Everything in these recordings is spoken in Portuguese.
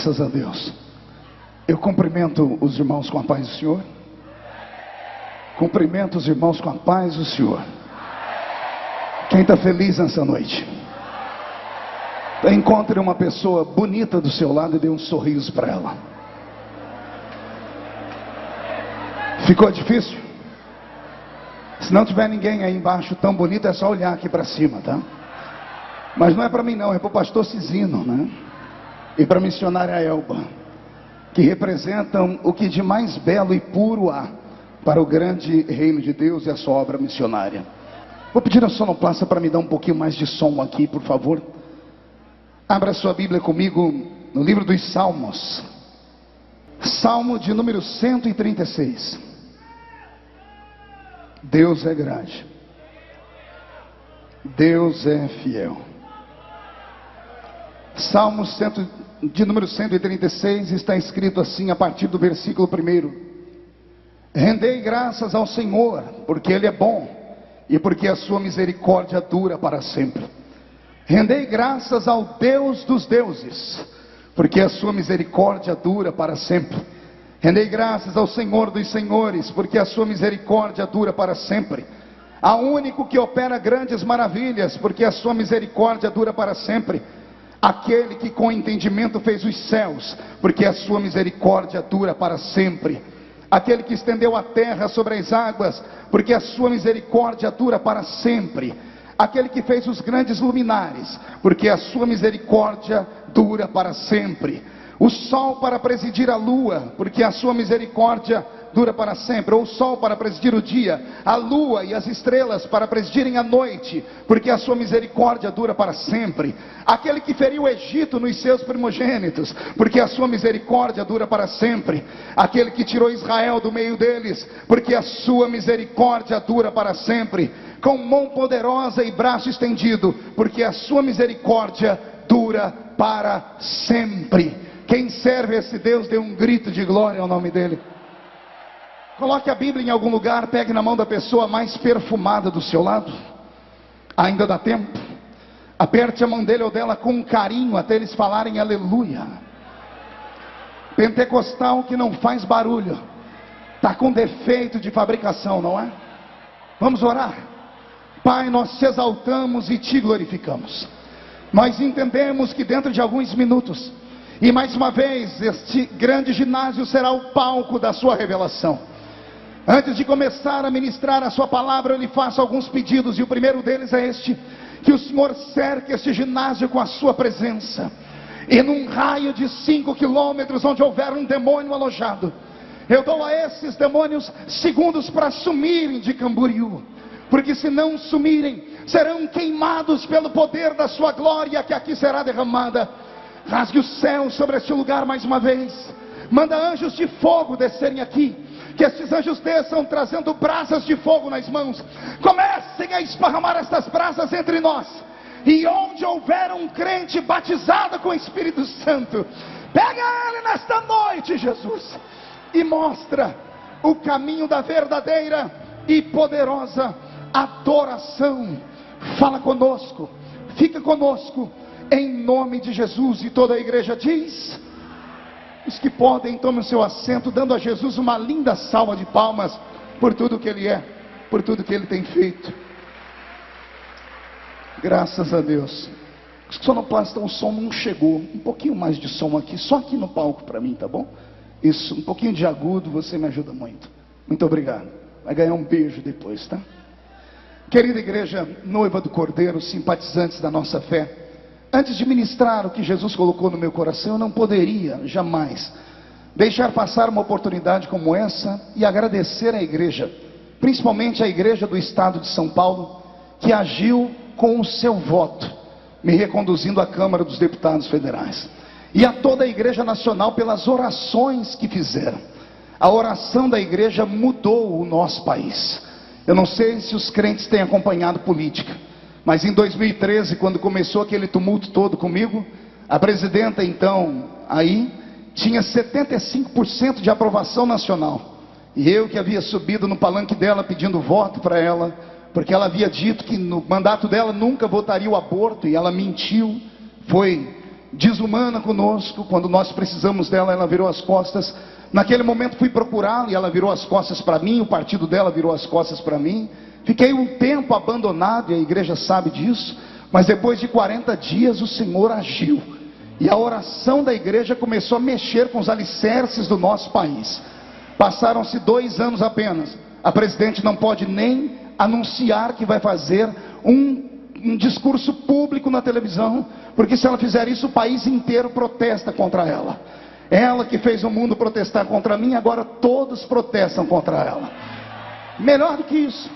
Graças a Deus. Eu cumprimento os irmãos com a paz do Senhor. Cumprimento os irmãos com a paz do Senhor. Quem está feliz nessa noite? Encontre uma pessoa bonita do seu lado e dê um sorriso para ela. Ficou difícil? Se não tiver ninguém aí embaixo tão bonito, é só olhar aqui para cima, tá? Mas não é para mim não, é para o pastor Cisino, né? E para a missionária Elba, que representam o que de mais belo e puro há para o grande reino de Deus e a sua obra missionária. Vou pedir a sonoplasta para me dar um pouquinho mais de som aqui, por favor. Abra sua Bíblia comigo no livro dos Salmos. Salmo de número 136. Deus é grande. Deus é fiel. Salmo de número 136 está escrito assim a partir do versículo 1. Rendei graças ao Senhor, porque Ele é bom e porque a sua misericórdia dura para sempre. Rendei graças ao Deus dos deuses, porque a sua misericórdia dura para sempre. Rendei graças ao Senhor dos senhores, porque a sua misericórdia dura para sempre. Ao único que opera grandes maravilhas, porque a sua misericórdia dura para sempre. Aquele que com entendimento fez os céus, porque a sua misericórdia dura para sempre. Aquele que estendeu a terra sobre as águas, porque a sua misericórdia dura para sempre. Aquele que fez os grandes luminares, porque a sua misericórdia dura para sempre. O sol para presidir a lua, porque a sua misericórdia dura para sempre. Ou o sol para presidir o dia, a lua e as estrelas para presidirem a noite, porque a sua misericórdia dura para sempre. Aquele que feriu o Egito nos seus primogênitos, porque a sua misericórdia dura para sempre. Aquele que tirou Israel do meio deles, porque a sua misericórdia dura para sempre. Com mão poderosa e braço estendido, porque a sua misericórdia dura para sempre. Quem serve esse Deus, dê um grito de glória ao nome dele. Coloque a Bíblia em algum lugar, pegue na mão da pessoa mais perfumada do seu lado. Ainda dá tempo. Aperte a mão dele ou dela com carinho até eles falarem aleluia. Pentecostal que não faz barulho está com defeito de fabricação, não é? Vamos orar. Pai, nós te exaltamos e te glorificamos. Nós entendemos que dentro de alguns minutos, e mais uma vez, este grande ginásio será o palco da sua revelação. Antes de começar a ministrar a sua palavra, eu lhe faço alguns pedidos, e o primeiro deles é este: que o Senhor cerque este ginásio com a sua presença, e num raio de 5 quilômetros, onde houver um demônio alojado, eu dou a esses demônios segundos para sumirem de Camboriú, porque se não sumirem, serão queimados pelo poder da sua glória que aqui será derramada. Rasgue o céu sobre este lugar mais uma vez. Manda anjos de fogo descerem aqui. Que estes anjos desçam trazendo brasas de fogo nas mãos. Comecem a esparramar estas brasas entre nós. E onde houver um crente batizado com o Espírito Santo, pega ele nesta noite, Jesus, e mostra o caminho da verdadeira e poderosa adoração. Fala conosco, fica conosco, em nome de Jesus. E toda a igreja diz: os que podem, tomem o seu assento, dando a Jesus uma linda salva de palmas, por tudo que Ele é, por tudo que Ele tem feito. Graças a Deus. Os sonoplastas, o som não chegou. Um pouquinho mais de som aqui, só aqui no palco para mim, tá bom? Isso, um pouquinho de agudo, você me ajuda muito. Muito obrigado. Vai ganhar um beijo depois, tá? Querida igreja, noiva do Cordeiro, simpatizantes da nossa fé, antes de ministrar o que Jesus colocou no meu coração, eu não poderia jamais deixar passar uma oportunidade como essa e agradecer à igreja, principalmente à igreja do estado de São Paulo, que agiu com o seu voto, me reconduzindo à Câmara dos Deputados Federais, e a toda a igreja nacional pelas orações que fizeram. A oração da igreja mudou o nosso país. Eu não sei se os crentes têm acompanhado política, mas em 2013, quando começou aquele tumulto todo comigo, a presidenta então aí tinha 75% de aprovação nacional, e eu que havia subido no palanque dela pedindo voto para ela, porque ela havia dito que no mandato dela nunca votaria o aborto, e ela mentiu, foi desumana conosco. Quando nós precisamos dela, ela virou as costas. Naquele momento fui procurá-la e ela virou as costas para mim, o partido dela virou as costas para mim. Fiquei um tempo abandonado, e a igreja sabe disso, mas depois de 40 dias o Senhor agiu. E a oração da igreja começou a mexer com os alicerces do nosso país. Passaram-se 2 anos apenas. A presidente não pode nem anunciar que vai fazer um discurso público na televisão, porque se ela fizer isso, o país inteiro protesta contra ela. Ela que fez o mundo protestar contra mim, agora todos protestam contra ela. Melhor do que isso,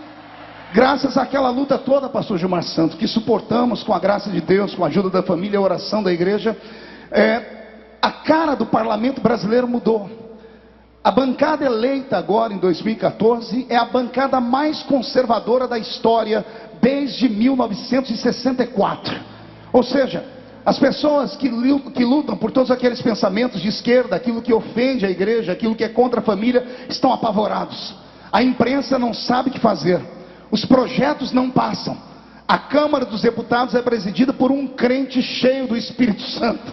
graças àquela luta toda, pastor Gilmar Santos, que suportamos com a graça de Deus, com a ajuda da família, a oração da igreja, a cara do parlamento brasileiro mudou. A bancada eleita agora em 2014 é a bancada mais conservadora da história desde 1964. Ou seja, as pessoas que lutam por todos aqueles pensamentos de esquerda, aquilo que ofende a igreja, aquilo que é contra a família, estão apavorados. A imprensa não sabe o que fazer. Os projetos não passam. A Câmara dos Deputados é presidida por um crente cheio do Espírito Santo.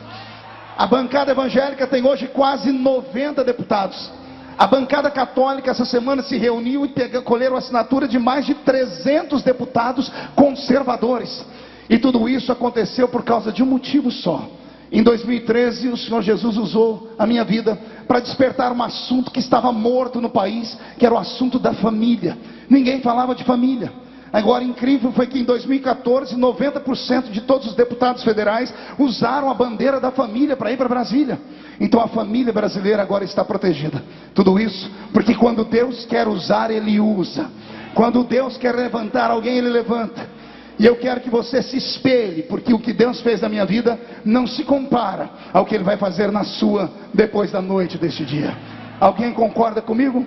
A bancada evangélica tem hoje quase 90 deputados. A bancada católica essa semana se reuniu e colheram a assinatura de mais de 300 deputados conservadores. E tudo isso aconteceu por causa de um motivo só. Em 2013, o Senhor Jesus usou a minha vida para despertar um assunto que estava morto no país, que era o assunto da família. Ninguém falava de família. Agora, incrível foi que em 2014, 90% de todos os deputados federais usaram a bandeira da família para ir para Brasília. Então a família brasileira agora está protegida. Tudo isso porque quando Deus quer usar, Ele usa. Quando Deus quer levantar alguém, Ele levanta. E eu quero que você se espelhe, porque o que Deus fez na minha vida não se compara ao que Ele vai fazer na sua depois da noite deste dia. Alguém concorda comigo?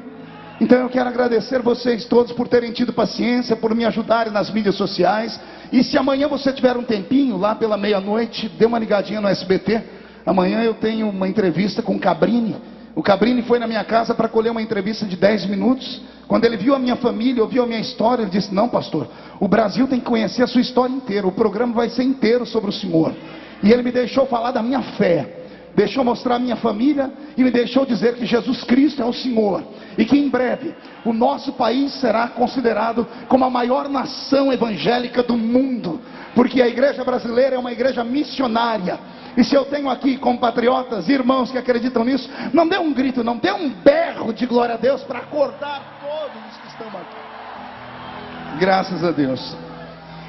Então eu quero agradecer vocês todos por terem tido paciência, por me ajudarem nas mídias sociais. E se amanhã você tiver um tempinho, lá pela meia-noite, dê uma ligadinha no SBT. Amanhã eu tenho uma entrevista com o Cabrini. O Cabrini foi na minha casa para colher uma entrevista de 10 minutos. Quando ele viu a minha família, ouviu a minha história, ele disse: não, pastor, o Brasil tem que conhecer a sua história inteira. O programa vai ser inteiro sobre o senhor. E ele me deixou falar da minha fé, deixou mostrar a minha família e me deixou dizer que Jesus Cristo é o Senhor. E que em breve o nosso país será considerado como a maior nação evangélica do mundo. Porque a igreja brasileira é uma igreja missionária. E se eu tenho aqui compatriotas, irmãos que acreditam nisso, não dê um grito, não dê um berro de glória a Deus para acordar todos os que estão aqui. Graças a Deus.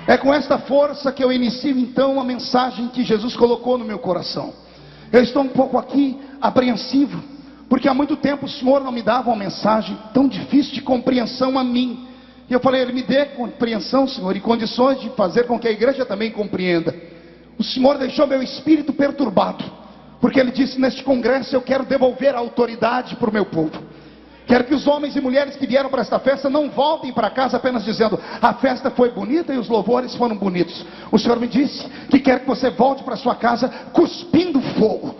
É com esta força que eu inicio então a mensagem que Jesus colocou no meu coração. Eu estou um pouco aqui apreensivo, porque há muito tempo o Senhor não me dava uma mensagem tão difícil de compreensão a mim. E eu falei: Ele me dê compreensão, Senhor, e condições de fazer com que a igreja também compreenda. O Senhor deixou meu espírito perturbado, porque Ele disse: neste congresso eu quero devolver a autoridade para o meu povo. Quero que os homens e mulheres que vieram para esta festa não voltem para casa apenas dizendo: a festa foi bonita e os louvores foram bonitos. O Senhor me disse que quer que você volte para sua casa cuspindo fogo,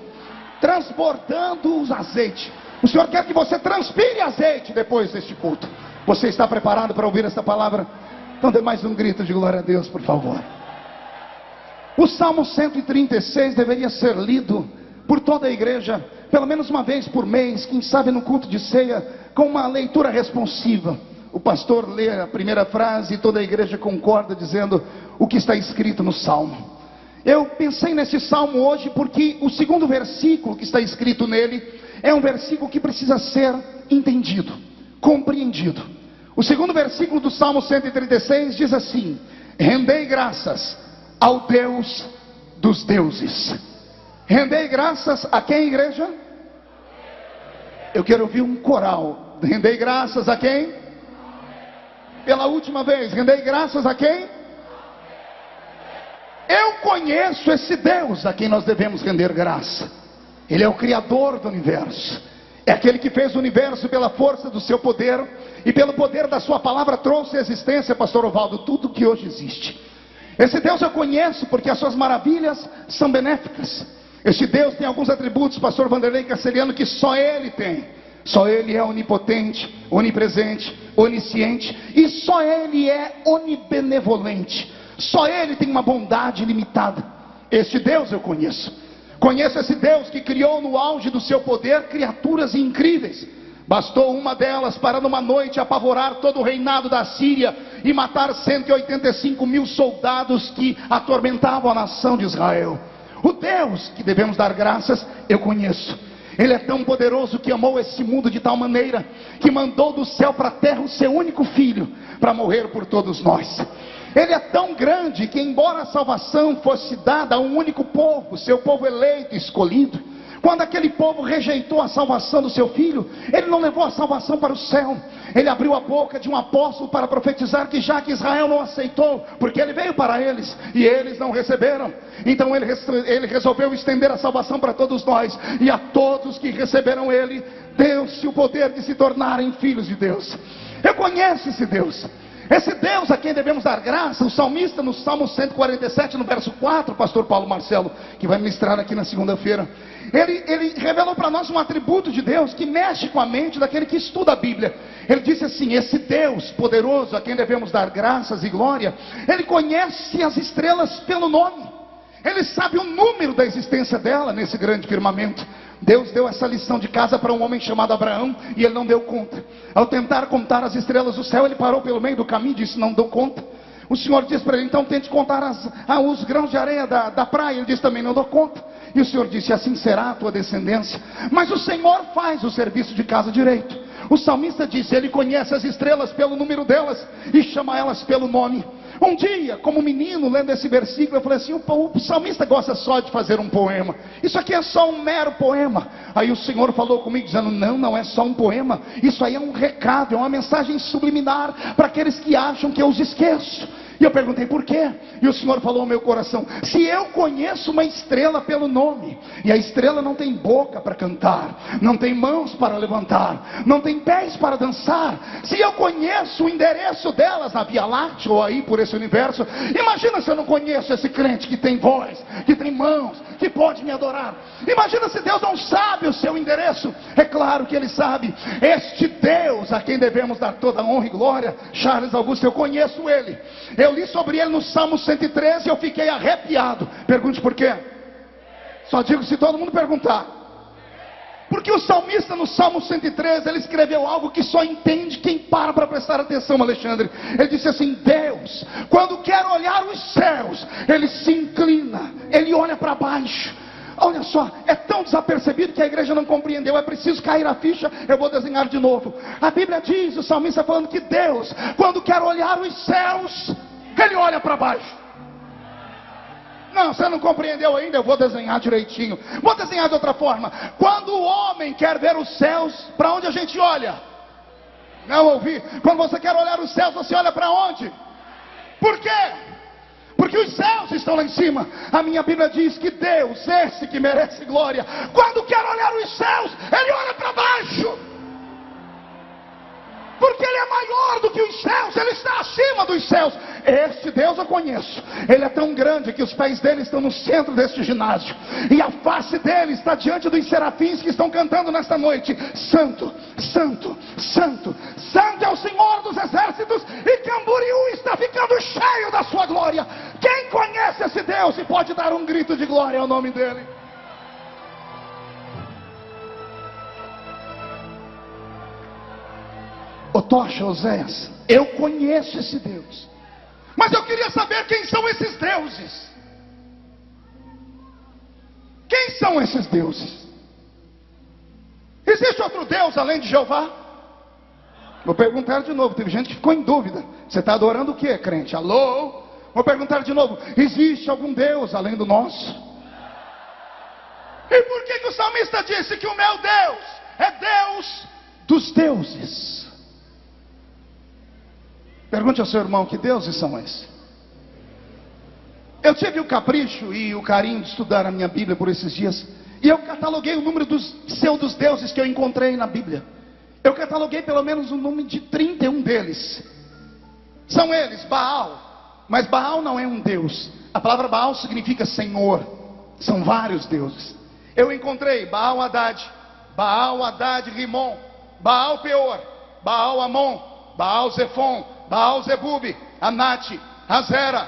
transbordando os azeites. O Senhor quer que você transpire azeite depois deste culto. Você está preparado para ouvir esta palavra? Então dê mais um grito de glória a Deus, por favor. O Salmo 136 deveria ser lido por toda a igreja, pelo menos uma vez por mês, quem sabe no culto de ceia, com uma leitura responsiva. O pastor lê a primeira frase e toda a igreja concorda dizendo o que está escrito no Salmo. Eu pensei nesse Salmo hoje porque o segundo versículo que está escrito nele é um versículo que precisa ser entendido, compreendido. O segundo versículo do Salmo 136 diz assim: rendei graças ao Deus dos deuses. Rendei graças a quem, igreja? Eu quero ouvir um coral. Rendei graças a quem? Pela última vez, rendei graças a quem? Eu conheço esse Deus a quem nós devemos render graça. Ele é o Criador do universo. É aquele que fez o universo pela força do seu poder e pelo poder da sua palavra trouxe à existência, pastor Ovaldo, tudo que hoje existe. Esse Deus eu conheço porque as suas maravilhas são benéficas. Este Deus tem alguns atributos, pastor Vanderlei Castelhano, que só Ele tem. Só Ele é onipotente, onipresente, onisciente, e só Ele é onibenevolente. Só Ele tem uma bondade ilimitada. Este Deus eu conheço. Conheço esse Deus que criou no auge do seu poder criaturas incríveis. Bastou uma delas para numa noite apavorar todo o reinado da Síria e matar 185 mil soldados que atormentavam a nação de Israel. O Deus que devemos dar graças, eu conheço. Ele é tão poderoso que amou esse mundo de tal maneira que mandou do céu para a terra o seu único filho para morrer por todos nós. Ele é tão grande que, embora a salvação fosse dada a um único povo, seu povo eleito e escolhido, quando aquele povo rejeitou a salvação do seu filho, ele não levou a salvação para o céu. Ele abriu a boca de um apóstolo para profetizar que já que Israel não aceitou, porque ele veio para eles e eles não receberam, então ele resolveu estender a salvação para todos nós. E a todos que receberam ele, deu-se o poder de se tornarem filhos de Deus. Eu conheço esse Deus. Esse Deus a quem devemos dar graça. O salmista no Salmo 147, no verso 4, pastor Paulo Marcelo, que vai ministrar aqui na segunda-feira, ele revelou para nós um atributo de Deus que mexe com a mente daquele que estuda a Bíblia. Ele disse assim: esse Deus poderoso a quem devemos dar graças e glória, ele conhece as estrelas pelo nome. Ele sabe o número da existência dela nesse grande firmamento. Deus deu essa lição de casa para um homem chamado Abraão e ele não deu conta. Ao tentar contar as estrelas do céu, ele parou pelo meio do caminho e disse: não dou conta. O Senhor disse para ele: então tente contar os grãos de areia da praia. Ele disse também: não dou conta. E o Senhor disse: assim será a tua descendência. Mas o Senhor faz o serviço de casa direito. O salmista disse: ele conhece as estrelas pelo número delas e chama elas pelo nome. Um dia, como menino, lendo esse versículo, eu falei assim: o salmista gosta só de fazer um poema. Isso aqui é só um mero poema. Aí o Senhor falou comigo dizendo: não é só um poema. Isso aí é um recado, é uma mensagem subliminar para aqueles que acham que eu os esqueço. E eu perguntei: por quê? E o Senhor falou ao meu coração: se eu conheço uma estrela pelo nome, e a estrela não tem boca para cantar, não tem mãos para levantar, não tem pés para dançar, se eu conheço o endereço delas na Via Láctea ou aí por esse universo, imagina se eu não conheço esse crente que tem voz, que tem mãos, que pode me adorar. Imagina se Deus não sabe o seu endereço. É claro que Ele sabe. Este Deus a quem devemos dar toda a honra e glória, Charles Augusto, eu conheço Ele. Eu li sobre ele no Salmo 113 e eu fiquei arrepiado. Pergunte por quê? Só digo se todo mundo perguntar. Porque o salmista no Salmo 113, ele escreveu algo que só entende quem para prestar atenção, Alexandre. Ele disse assim: Deus, quando quer olhar os céus, Ele se inclina, Ele olha para baixo. Olha só, é tão desapercebido que a igreja não compreendeu. É preciso cair a ficha. Eu vou desenhar de novo. A Bíblia diz, o salmista falando que Deus, quando quer olhar os céus, Ele olha para baixo. Não, você não compreendeu ainda. Eu vou desenhar direitinho. Vou desenhar de outra forma. Quando o homem quer ver os céus, para onde a gente olha? Não ouvi. Quando você quer olhar os céus, você olha para onde? Por quê? Porque os céus estão lá em cima. A minha Bíblia diz que Deus, esse que merece glória, quando quer olhar os céus, Ele olha para baixo. Porque Ele é maior do que os céus, Ele está acima dos céus. Este Deus eu conheço. Ele é tão grande que os pés dele estão no centro deste ginásio. E a face dele está diante dos serafins que estão cantando nesta noite: Santo, Santo, Santo, Santo é o Senhor dos exércitos, e Camboriú está ficando cheio da sua glória. Quem conhece esse Deus e pode dar um grito de glória ao nome dele? Tocha, Oséias, eu conheço esse Deus, mas eu queria saber quem são esses deuses. Quem são esses deuses? Existe outro Deus além de Jeová? Vou perguntar de novo, teve gente que ficou em dúvida. Você está adorando o que, crente? Alô? Vou perguntar de novo: existe algum Deus além do nosso? E por que o salmista disse que o meu Deus é Deus dos deuses? Pergunte ao seu irmão: que deuses são esses? Eu tive o capricho e o carinho de estudar a minha Bíblia por esses dias, e eu cataloguei o número dos pseudos deuses que eu encontrei na Bíblia. Eu cataloguei pelo menos o número de 31 deles. São eles: Baal. Mas Baal não é um deus. A palavra Baal significa Senhor. São vários deuses. Eu encontrei Baal Hadad, Baal Hadad Rimon, Baal Peor, Baal Amon, Baal Zefon, Baal Zebub, Anate, Azera,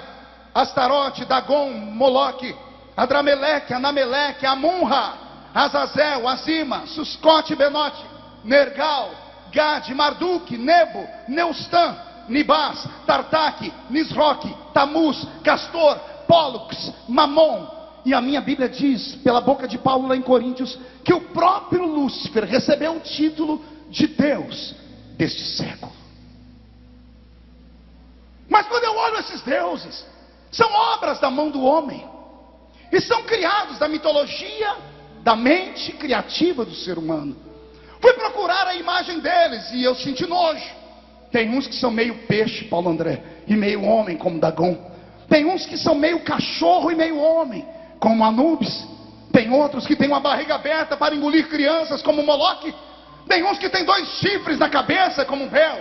Astarote, Dagon, Moloque, Adrameleque, Anameleque, Amunra, Azazel, Azima, Suscote, Benote, Nergal, Gade, Marduk, Nebo, Neustã, Nibás, Tartaque, Nisroque, Tamuz, Castor, Pólux, Mamon. E a minha Bíblia diz, pela boca de Paulo lá em Coríntios, que o próprio Lúcifer recebeu o título de Deus deste século. Mas quando eu olho esses deuses, são obras da mão do homem, e são criados da mitologia, da mente criativa do ser humano. Fui procurar a imagem deles e eu senti nojo. Tem uns que são meio peixe, Paulo André, e meio homem, como Dagon. Tem uns que são meio cachorro e meio homem, como Anubis. Tem outros que têm uma barriga aberta para engolir crianças, como Moloque. Tem uns que têm 2 chifres na cabeça, como Bel.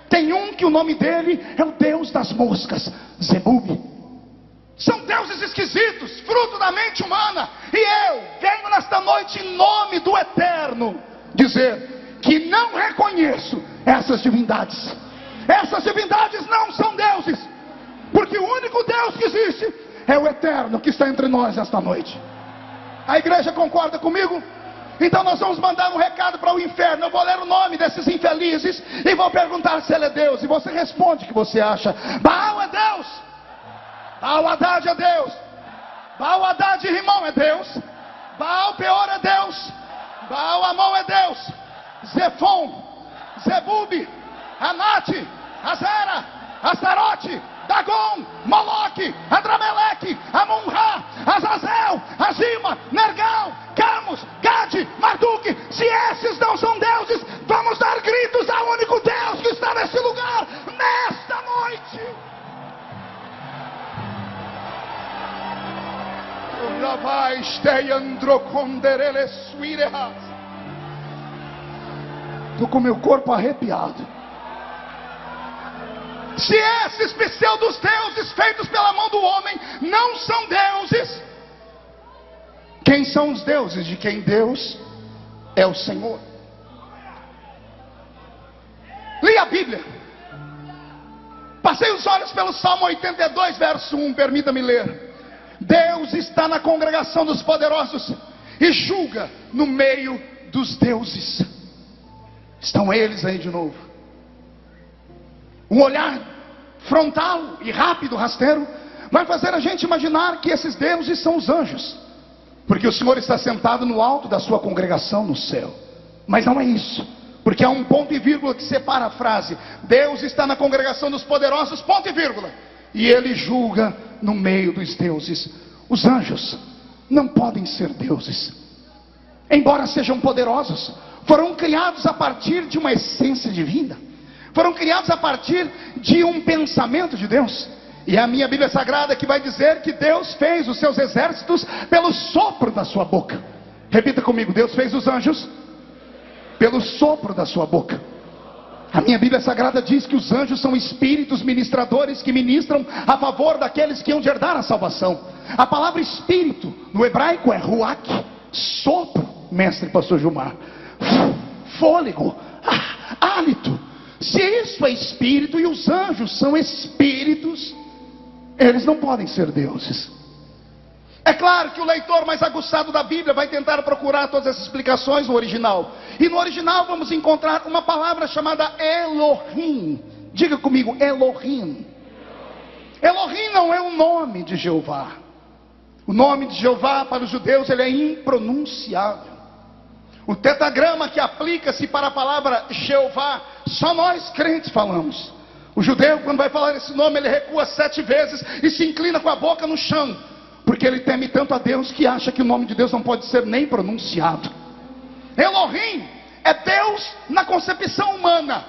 Tem um que o nome dele é o Deus das moscas, Zebub. São deuses esquisitos, fruto da mente humana. E eu venho nesta noite em nome do Eterno dizer que não reconheço essas divindades. Essas divindades não são deuses, porque o único Deus que existe é o Eterno que está entre nós esta noite. A igreja concorda comigo? Então nós vamos mandar um recado para o inferno. Eu vou ler o nome desses infelizes e vou perguntar se ele é Deus. E você responde o que você acha. Baal é Deus. Baal Haddad é Deus. Baal Haddad Rimon é Deus. Baal Peor é Deus. Baal Amon é Deus. Zefon, Zebub, Anate, Azera, Astarote, Dagon, Moloque, Adrameleque, Amunra, Azazel, Azima, Nergal, Camus, Gade, Marduk. Se esses não são deuses, vamos dar gritos ao único Deus que está nesse lugar, nesta noite. Estou com meu corpo arrepiado. Se esses pseudos deuses feitos pela mão do homem não são deuses, quem são os deuses de quem Deus é o Senhor? Li a Bíblia. Passei os olhos pelo Salmo 82, verso 1, permita-me ler. Deus está na congregação dos poderosos e julga no meio dos deuses. Estão eles aí de novo. Um olhar frontal e rápido, rasteiro, vai fazer a gente imaginar que esses deuses são os anjos, porque o Senhor está sentado no alto da sua congregação no céu. Mas não é isso, porque há um ponto e vírgula que separa a frase. Deus está na congregação dos poderosos, ponto e vírgula, e ele julga no meio dos deuses. Os anjos não podem ser deuses, embora sejam poderosos. Foram criados a partir de uma essência divina, foram criados a partir de um pensamento de Deus. E é a minha Bíblia Sagrada que vai dizer que Deus fez os seus exércitos pelo sopro da sua boca. Repita comigo: Deus fez os anjos pelo sopro da sua boca. A minha Bíblia Sagrada diz que os anjos são espíritos ministradores que ministram a favor daqueles que hão de herdar a salvação. A palavra espírito no hebraico é ruach, sopro, mestre pastor Gilmar, fôlego, hálito. Se isso é espírito e os anjos são espíritos, eles não podem ser deuses. É claro que o leitor mais aguçado da Bíblia vai tentar procurar todas essas explicações no original. E no original vamos encontrar uma palavra chamada Elohim. Diga comigo, Elohim. Elohim não é o nome de Jeová. O nome de Jeová para os judeus ele é impronunciável. O tetragrama que aplica-se para a palavra Jeová, só nós crentes falamos. O judeu, quando vai falar esse nome, ele recua 7 vezes e se inclina com a boca no chão, porque ele teme tanto a Deus que acha que o nome de Deus não pode ser nem pronunciado. Elohim é Deus na concepção humana.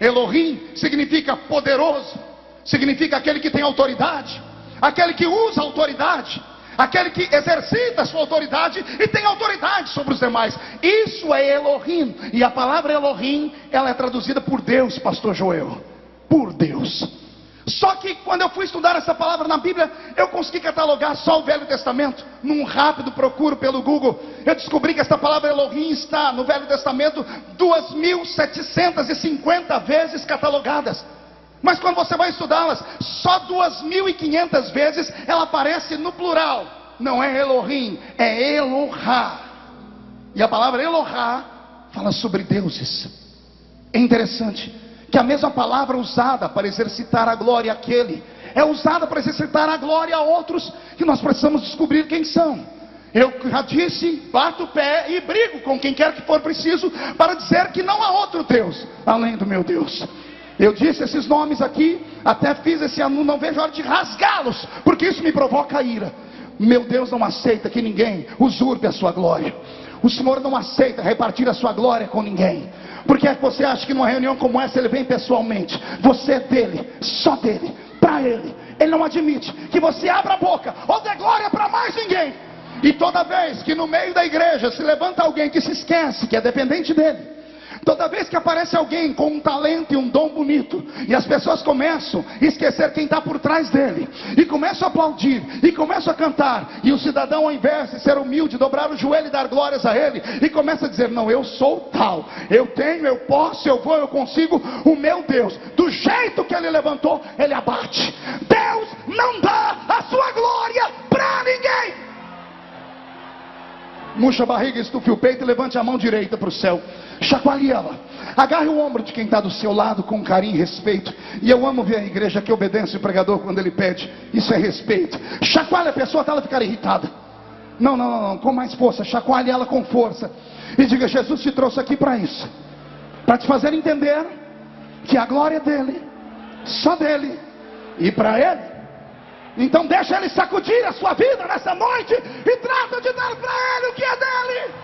Elohim significa poderoso, significa aquele que tem autoridade, aquele que usa autoridade, aquele que exercita a sua autoridade e tem autoridade sobre os demais. Isso é Elohim. E a palavra Elohim, ela é traduzida por Deus, pastor Joel, por Deus. Só que quando eu fui estudar essa palavra na Bíblia, eu consegui catalogar só o Velho Testamento. Num rápido procuro pelo Google, eu descobri que essa palavra Elohim está no Velho Testamento 2.750 vezes catalogadas. Mas quando você vai estudá-las, só 2.500 vezes ela aparece no plural. não é Elohim, é Elohá. E a palavra Elohá fala sobre deuses. É interessante que a mesma palavra usada para exercitar a glória àquele é usada para exercitar a glória a outros, que nós precisamos descobrir quem são. Eu já disse, bato o pé e brigo com quem quer que for preciso para dizer que não há outro Deus além do meu Deus. Eu disse esses nomes aqui, até fiz esse anúncio, não vejo a hora de rasgá-los, porque isso me provoca ira. Meu Deus não aceita que ninguém usurpe a sua glória. O Senhor não aceita repartir a sua glória com ninguém. Por que é que você acha que numa reunião como essa ele vem pessoalmente? Você é dele, só dele, para ele. Ele não admite que você abra a boca ou dê glória para mais ninguém. E toda vez que no meio da igreja se levanta alguém que se esquece que é dependente dele, toda vez que aparece alguém com um talento e um dom bonito, e as pessoas começam a esquecer quem está por trás dele, e começam a aplaudir, e começam a cantar, e o cidadão, ao invés de ser humilde, dobrar o joelho e dar glórias a ele, e começa a dizer: não, eu sou tal, eu tenho, eu posso, eu vou, eu consigo. O meu Deus, do jeito que ele levantou, ele abate. Deus não dá a sua glória para ninguém. Murcha a barriga, estufe o peito e levante a mão direita para o céu. Chacoalhe ela. Agarre o ombro de quem está do seu lado com carinho e respeito. E eu amo ver a igreja que obedece o pregador quando ele pede. Isso é respeito. Chacoalhe a pessoa até ela ficar irritada. Não, com mais força. Chacoalhe ela com força. E diga: Jesus te trouxe aqui para isso. Para te fazer entender que a glória é dele, só dele e para ele. Então deixa ele sacudir a sua vida nessa noite e trata de dar para ele o que é dele.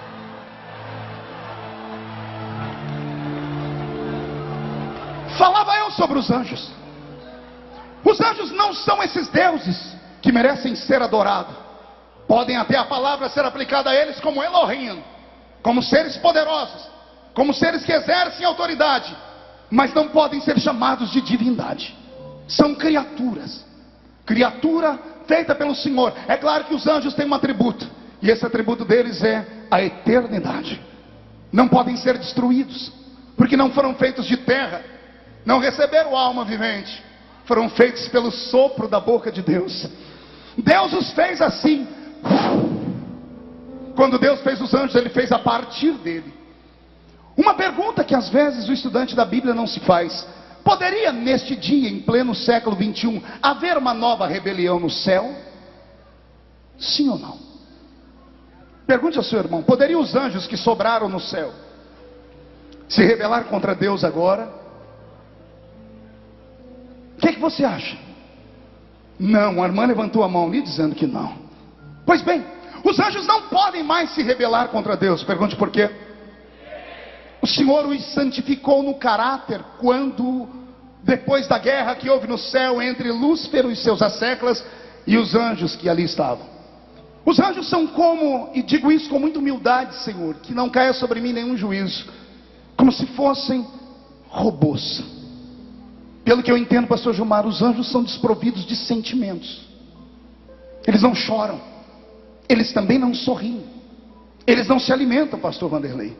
Falava eu sobre os anjos. Os anjos não são esses deuses que merecem ser adorados. Podem até a palavra ser aplicada a eles como Elohim, como seres poderosos, como seres que exercem autoridade, mas não podem ser chamados de divindade. São criaturas. Criatura feita pelo Senhor. É claro que os anjos têm um atributo, e esse atributo deles é a eternidade. Não podem ser destruídos, porque não foram feitos de terra, não receberam alma vivente, foram feitos pelo sopro da boca de Deus. Deus os fez assim. Quando Deus fez os anjos, ele fez a partir dele. Uma pergunta que às vezes o estudante da Bíblia não se faz: poderia neste dia, em pleno século 21, haver uma nova rebelião no céu? Sim ou não? Pergunte ao seu irmão: poderiam os anjos que sobraram no céu se rebelar contra Deus agora? O que você acha? Não, a irmã levantou a mão ali dizendo que não. Pois bem, os anjos não podem mais se rebelar contra Deus. Pergunte por quê? O Senhor os santificou no caráter quando, depois da guerra que houve no céu entre Lúcifer e seus asseclas e os anjos que ali estavam. Os anjos são como, e digo isso com muita humildade, Senhor, que não caia sobre mim nenhum juízo, como se fossem robôs. Pelo que eu entendo, pastor Gilmar, os anjos são desprovidos de sentimentos. Eles não choram, eles também não sorriem, eles não se alimentam, pastor Vanderlei.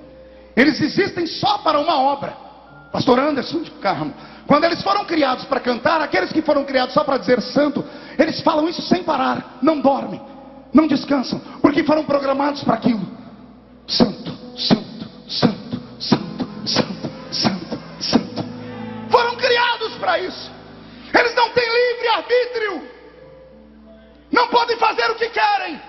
Eles existem só para uma obra. Pastor Anderson de Carmo, quando eles foram criados para cantar, aqueles que foram criados só para dizer santo, eles falam isso sem parar, não dormem, não descansam, porque foram programados para aquilo. Santo, santo, santo, santo, santo, santo, santo. Foram criados para isso. Eles não têm livre arbítrio, não podem fazer o que querem.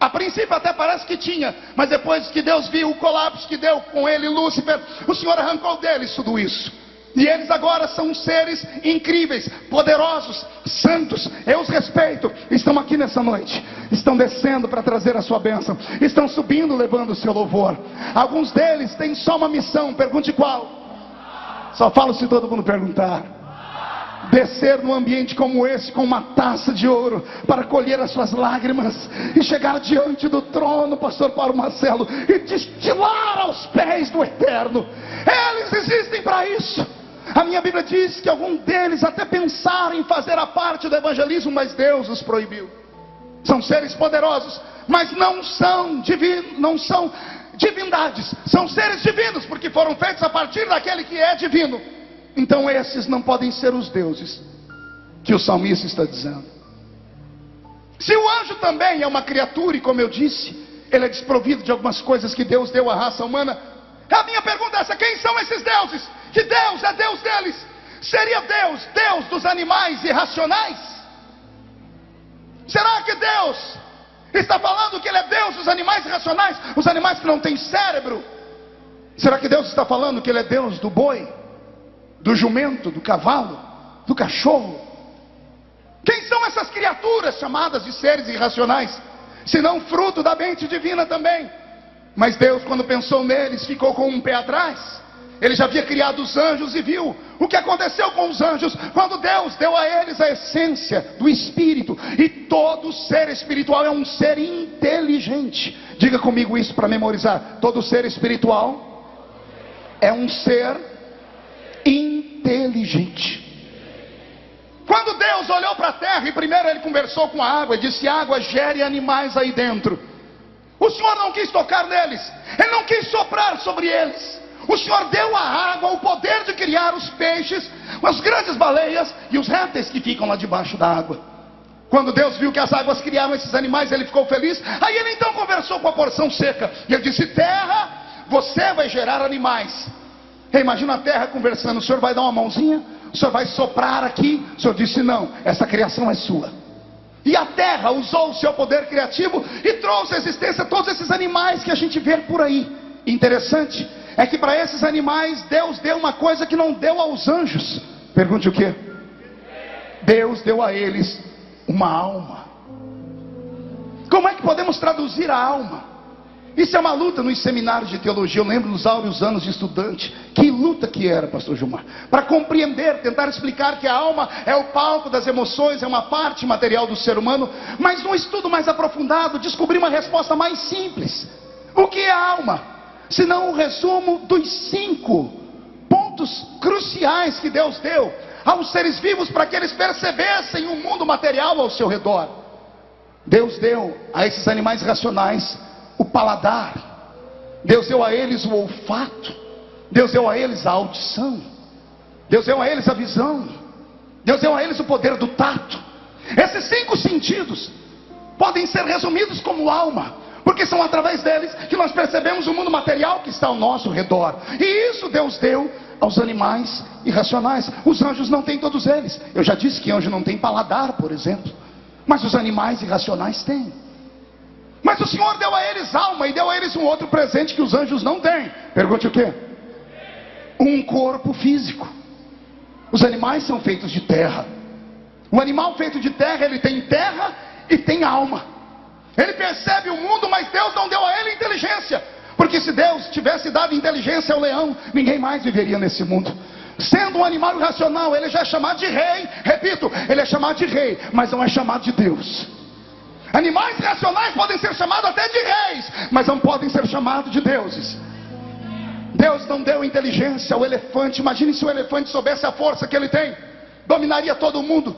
A princípio até parece que tinha, mas depois que Deus viu o colapso que deu com ele, Lúcifer, o Senhor arrancou deles tudo isso. E eles agora são seres incríveis, poderosos, santos. Eu os respeito. Estão aqui nessa noite, estão descendo para trazer a sua bênção, estão subindo levando o seu louvor. Alguns deles têm só uma missão. Pergunte qual? Só falo se todo mundo perguntar. Descer num ambiente como esse com uma taça de ouro para colher as suas lágrimas e chegar diante do trono, pastor Paulo Marcelo, e destilar aos pés do Eterno. Eles existem para isso. A minha Bíblia diz que algum deles até pensaram em fazer a parte do evangelismo, mas Deus os proibiu. São seres poderosos, mas não são divinos, não são divindades. São seres divinos, porque foram feitos a partir daquele que é divino. Então esses não podem ser os deuses que o salmista está dizendo. Se o anjo também é uma criatura, e como eu disse, ele é desprovido de algumas coisas que Deus deu à raça humana, a minha pergunta é essa: quem são esses deuses? Que Deus é Deus deles? Seria Deus, Deus dos animais irracionais? Será que Deus está falando que Ele é Deus dos animais irracionais? Os animais que não têm cérebro? Será que Deus está falando que Ele é Deus do boi, do jumento, do cavalo, do cachorro? Quem são essas criaturas chamadas de seres irracionais? Se não fruto da mente divina também. Mas Deus, quando pensou neles, ficou com um pé atrás. Ele já havia criado os anjos e viu o que aconteceu com os anjos quando Deus deu a eles a essência do Espírito. E todo ser espiritual é um ser inteligente. Diga comigo isso para memorizar: todo ser espiritual é um ser inteligente. Quando Deus olhou para a terra, e primeiro Ele conversou com a água e disse: água, gere animais aí dentro. O Senhor não quis tocar neles, Ele não quis soprar sobre eles. O Senhor deu à água o poder de criar os peixes, as grandes baleias e os répteis que ficam lá debaixo da água. Quando Deus viu que as águas criaram esses animais, Ele ficou feliz. Aí Ele então conversou com a porção seca, e Ele disse: terra, você vai gerar animais. Imagina a terra conversando: o Senhor vai dar uma mãozinha? O Senhor vai soprar aqui? O Senhor disse: não, essa criação é sua. E a terra usou o seu poder criativo e trouxe à existência todos esses animais que a gente vê por aí. Interessante é que para esses animais Deus deu uma coisa que não deu aos anjos. Pergunte o quê? Deus deu a eles uma alma. Como é que podemos traduzir a alma? Isso é uma luta nos seminários de teologia. Eu lembro nos áureos anos de estudante, que luta que era, pastor Gilmar, para compreender, tentar explicar que a alma é o palco das emoções, é uma parte material do ser humano. Mas num estudo mais aprofundado, descobri uma resposta mais simples. O que é a alma? Senão o resumo dos 5 pontos cruciais que Deus deu aos seres vivos para que eles percebessem o mundo material ao seu redor. Deus deu a esses animais racionais o paladar, Deus deu a eles o olfato, Deus deu a eles a audição, Deus deu a eles a visão, Deus deu a eles o poder do tato. Esses 5 sentidos podem ser resumidos como alma, porque são através deles que nós percebemos o mundo material que está ao nosso redor. E isso Deus deu aos animais irracionais. Os anjos não têm todos eles. Eu já disse que anjo não tem paladar, por exemplo, mas os animais irracionais têm. Mas o Senhor deu a eles alma e deu a eles um outro presente que os anjos não têm. Pergunte o quê? Um corpo físico. Os animais são feitos de terra. O animal feito de terra, ele tem terra e tem alma. Ele percebe o mundo, mas Deus não deu a ele inteligência. Porque se Deus tivesse dado inteligência ao leão, ninguém mais viveria nesse mundo. Sendo um animal irracional, ele já é chamado de rei. Repito, ele é chamado de rei, mas não é chamado de Deus. Animais racionais podem ser chamados até de reis, mas não podem ser chamados de deuses. Deus não deu inteligência ao elefante. Imagine se o elefante soubesse a força que ele tem, dominaria todo mundo.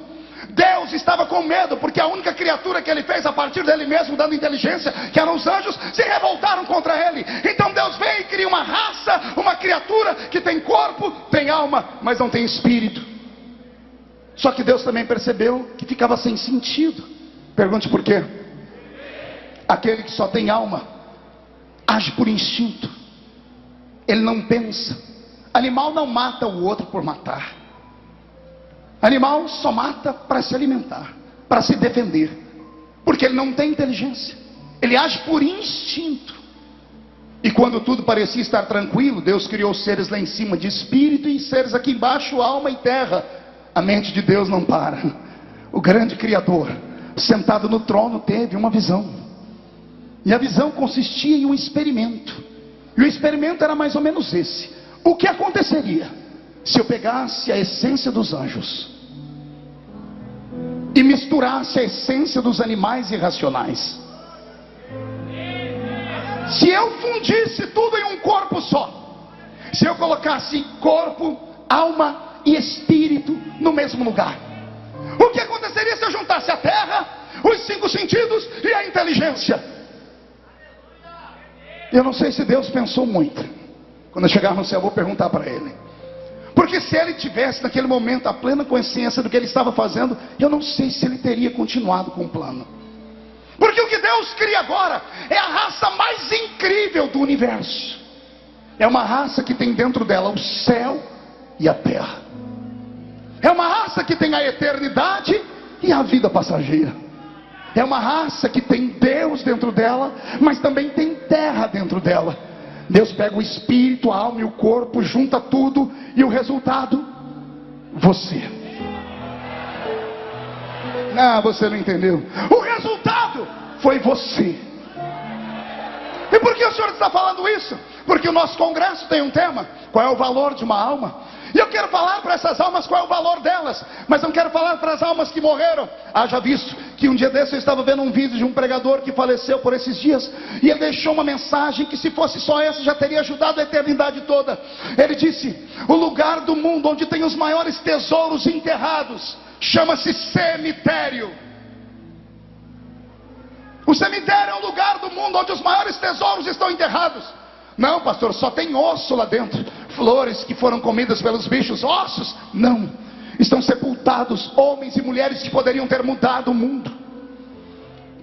Deus estava com medo, porque a única criatura que ele fez a partir dele mesmo, dando inteligência, que eram os anjos, se revoltaram contra ele. Então Deus vem e cria uma raça, uma criatura que tem corpo, tem alma, mas não tem espírito. Só que Deus também percebeu que ficava sem sentido. Pergunte por quê? Aquele que só tem alma age por instinto. Ele não pensa. Animal não mata o outro por matar. Animal só mata para se alimentar, para se defender, porque ele não tem inteligência. Ele age por instinto. E quando tudo parecia estar tranquilo, Deus criou seres lá em cima de espírito e seres aqui embaixo, alma e terra. A mente de Deus não para. O grande Criador, sentado no trono, teve uma visão. E a visão consistia em um experimento. E o experimento era mais ou menos esse: o que aconteceria se eu pegasse a essência dos anjos e misturasse a essência dos animais irracionais? Se eu fundisse tudo em um corpo só, se eu colocasse corpo, alma e espírito no mesmo lugar, o que aconteceria se eu juntasse a terra, os 5 sentidos e a inteligência? Eu não sei se Deus pensou muito. Quando eu chegar no céu, eu vou perguntar para ele. Porque se ele tivesse naquele momento a plena consciência do que ele estava fazendo, eu não sei se ele teria continuado com o plano. Porque o que Deus cria agora é a raça mais incrível do universo. É uma raça que tem dentro dela o céu e a terra. É uma raça que tem a eternidade e a vida passageira. É uma raça que tem Deus dentro dela, mas também tem terra dentro dela. Deus pega o espírito, a alma e o corpo, junta tudo, e o resultado, você. Não, você não entendeu. O resultado foi você. E por que o senhor está falando isso? Porque o nosso congresso tem um tema: qual é o valor de uma alma? E eu quero falar para essas almas qual é o valor delas, mas não quero falar para as almas que morreram. Haja visto que um dia desse eu estava vendo um vídeo de um pregador que faleceu por esses dias, e ele deixou uma mensagem que, se fosse só essa, já teria ajudado a eternidade toda. Ele disse: o lugar do mundo onde tem os maiores tesouros enterrados chama-se cemitério. O cemitério é um lugar do mundo onde os maiores tesouros estão enterrados. Não, pastor, só tem osso lá dentro, flores que foram comidas pelos bichos. Ossos? Não, estão sepultados homens e mulheres que poderiam ter mudado o mundo.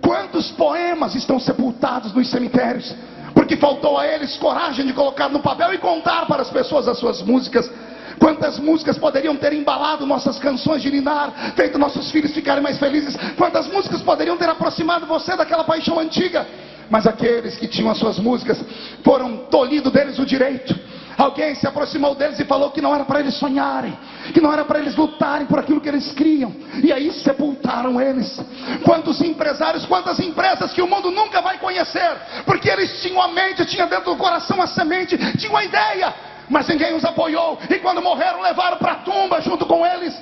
Quantos poemas estão sepultados nos cemitérios, porque faltou a eles coragem de colocar no papel e contar para as pessoas as suas músicas. Quantas músicas poderiam ter embalado nossas canções de ninar, feito nossos filhos ficarem mais felizes? Quantas músicas poderiam ter aproximado você daquela paixão antiga? Mas aqueles que tinham as suas músicas foram tolhidos deles o direito. Alguém se aproximou deles e falou que não era para eles sonharem, que não era para eles lutarem por aquilo que eles criam, e aí sepultaram eles. Quantos empresários, quantas empresas que o mundo nunca vai conhecer, porque eles tinham a mente, tinha dentro do coração a semente, tinham a ideia, mas ninguém os apoiou, e quando morreram levaram para a tumba junto com eles.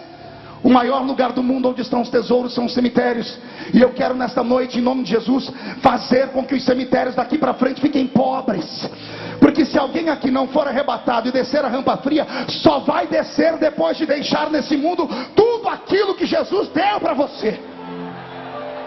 O maior lugar do mundo onde estão os tesouros são os cemitérios. E eu quero nesta noite, em nome de Jesus, fazer com que os cemitérios daqui para frente fiquem pobres. Porque se alguém aqui não for arrebatado e descer a rampa fria, só vai descer depois de deixar nesse mundo tudo aquilo que Jesus deu para você.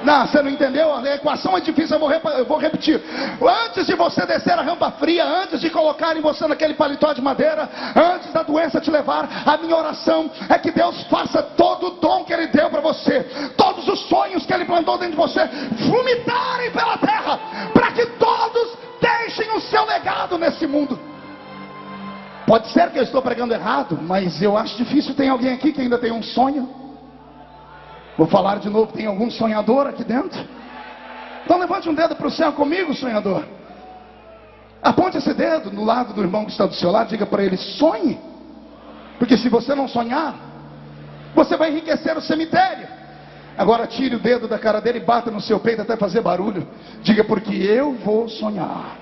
Não, você não entendeu? A equação é difícil, eu vou repetir. Antes de você descer a rampa fria, antes de colocarem você naquele paletó de madeira, antes da doença te levar, a minha oração é que Deus faça todo o dom que Ele deu para você, todos os sonhos que Ele plantou dentro de você, vomitarem pela terra, para que todos deixem o seu legado nesse mundo. Pode ser que eu estou pregando errado, mas eu acho difícil. Tem alguém aqui que ainda tem um sonho? Vou falar de novo, tem algum sonhador aqui dentro? Então levante um dedo para o céu comigo, sonhador. Aponte esse dedo no lado do irmão que está do seu lado, diga para ele: sonhe. Porque se você não sonhar, você vai enriquecer o cemitério. Agora tire o dedo da cara dele e bata no seu peito até fazer barulho. Diga: porque eu vou sonhar.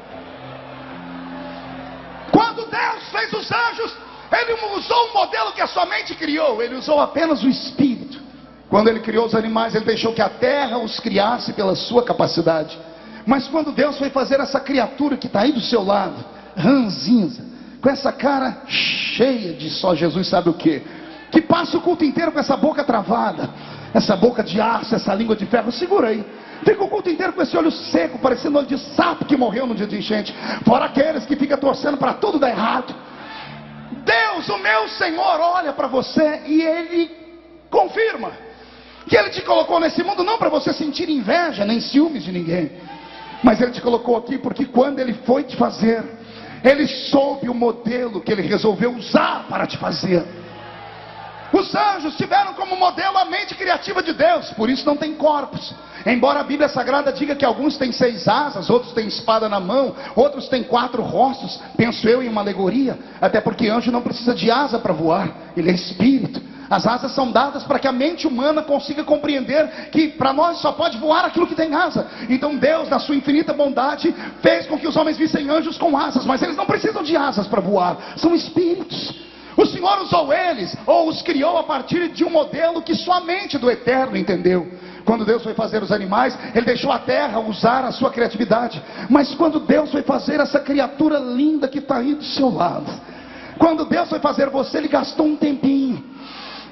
Quando Deus fez os anjos, Ele usou um modelo que a sua mente criou. Ele usou apenas o Espírito. Quando Ele criou os animais, Ele deixou que a terra os criasse pela sua capacidade. Mas quando Deus foi fazer essa criatura que está aí do seu lado, ranzinza, com essa cara cheia de só Jesus sabe o que passa o culto inteiro com essa boca travada, essa boca de aço, essa língua de ferro, segura aí, fica o culto inteiro com esse olho seco, parecendo olho de sapo que morreu no dia de enchente, fora aqueles que ficam torcendo para tudo dar errado. Deus, o meu Senhor, olha para você e Ele confirma que Ele te colocou nesse mundo não para você sentir inveja nem ciúmes de ninguém, mas Ele te colocou aqui porque quando Ele foi te fazer, Ele soube o modelo que Ele resolveu usar para te fazer. Os anjos tiveram como modelo a mente criativa de Deus, por isso não tem corpos. Embora a Bíblia Sagrada diga que alguns têm 6 asas, outros têm espada na mão, outros têm 4 rostos, penso eu em uma alegoria, até porque anjo não precisa de asa para voar, ele é espírito. As asas são dadas para que a mente humana consiga compreender que para nós só pode voar aquilo que tem asa. Então Deus, na sua infinita bondade, fez com que os homens vissem anjos com asas, mas eles não precisam de asas para voar, são espíritos. O Senhor usou eles, ou os criou a partir de um modelo que somente do eterno entendeu. Quando Deus foi fazer os animais, Ele deixou a terra usar a sua criatividade. Mas quando Deus foi fazer essa criatura linda que está aí do seu lado, quando Deus foi fazer você, Ele gastou um tempinho.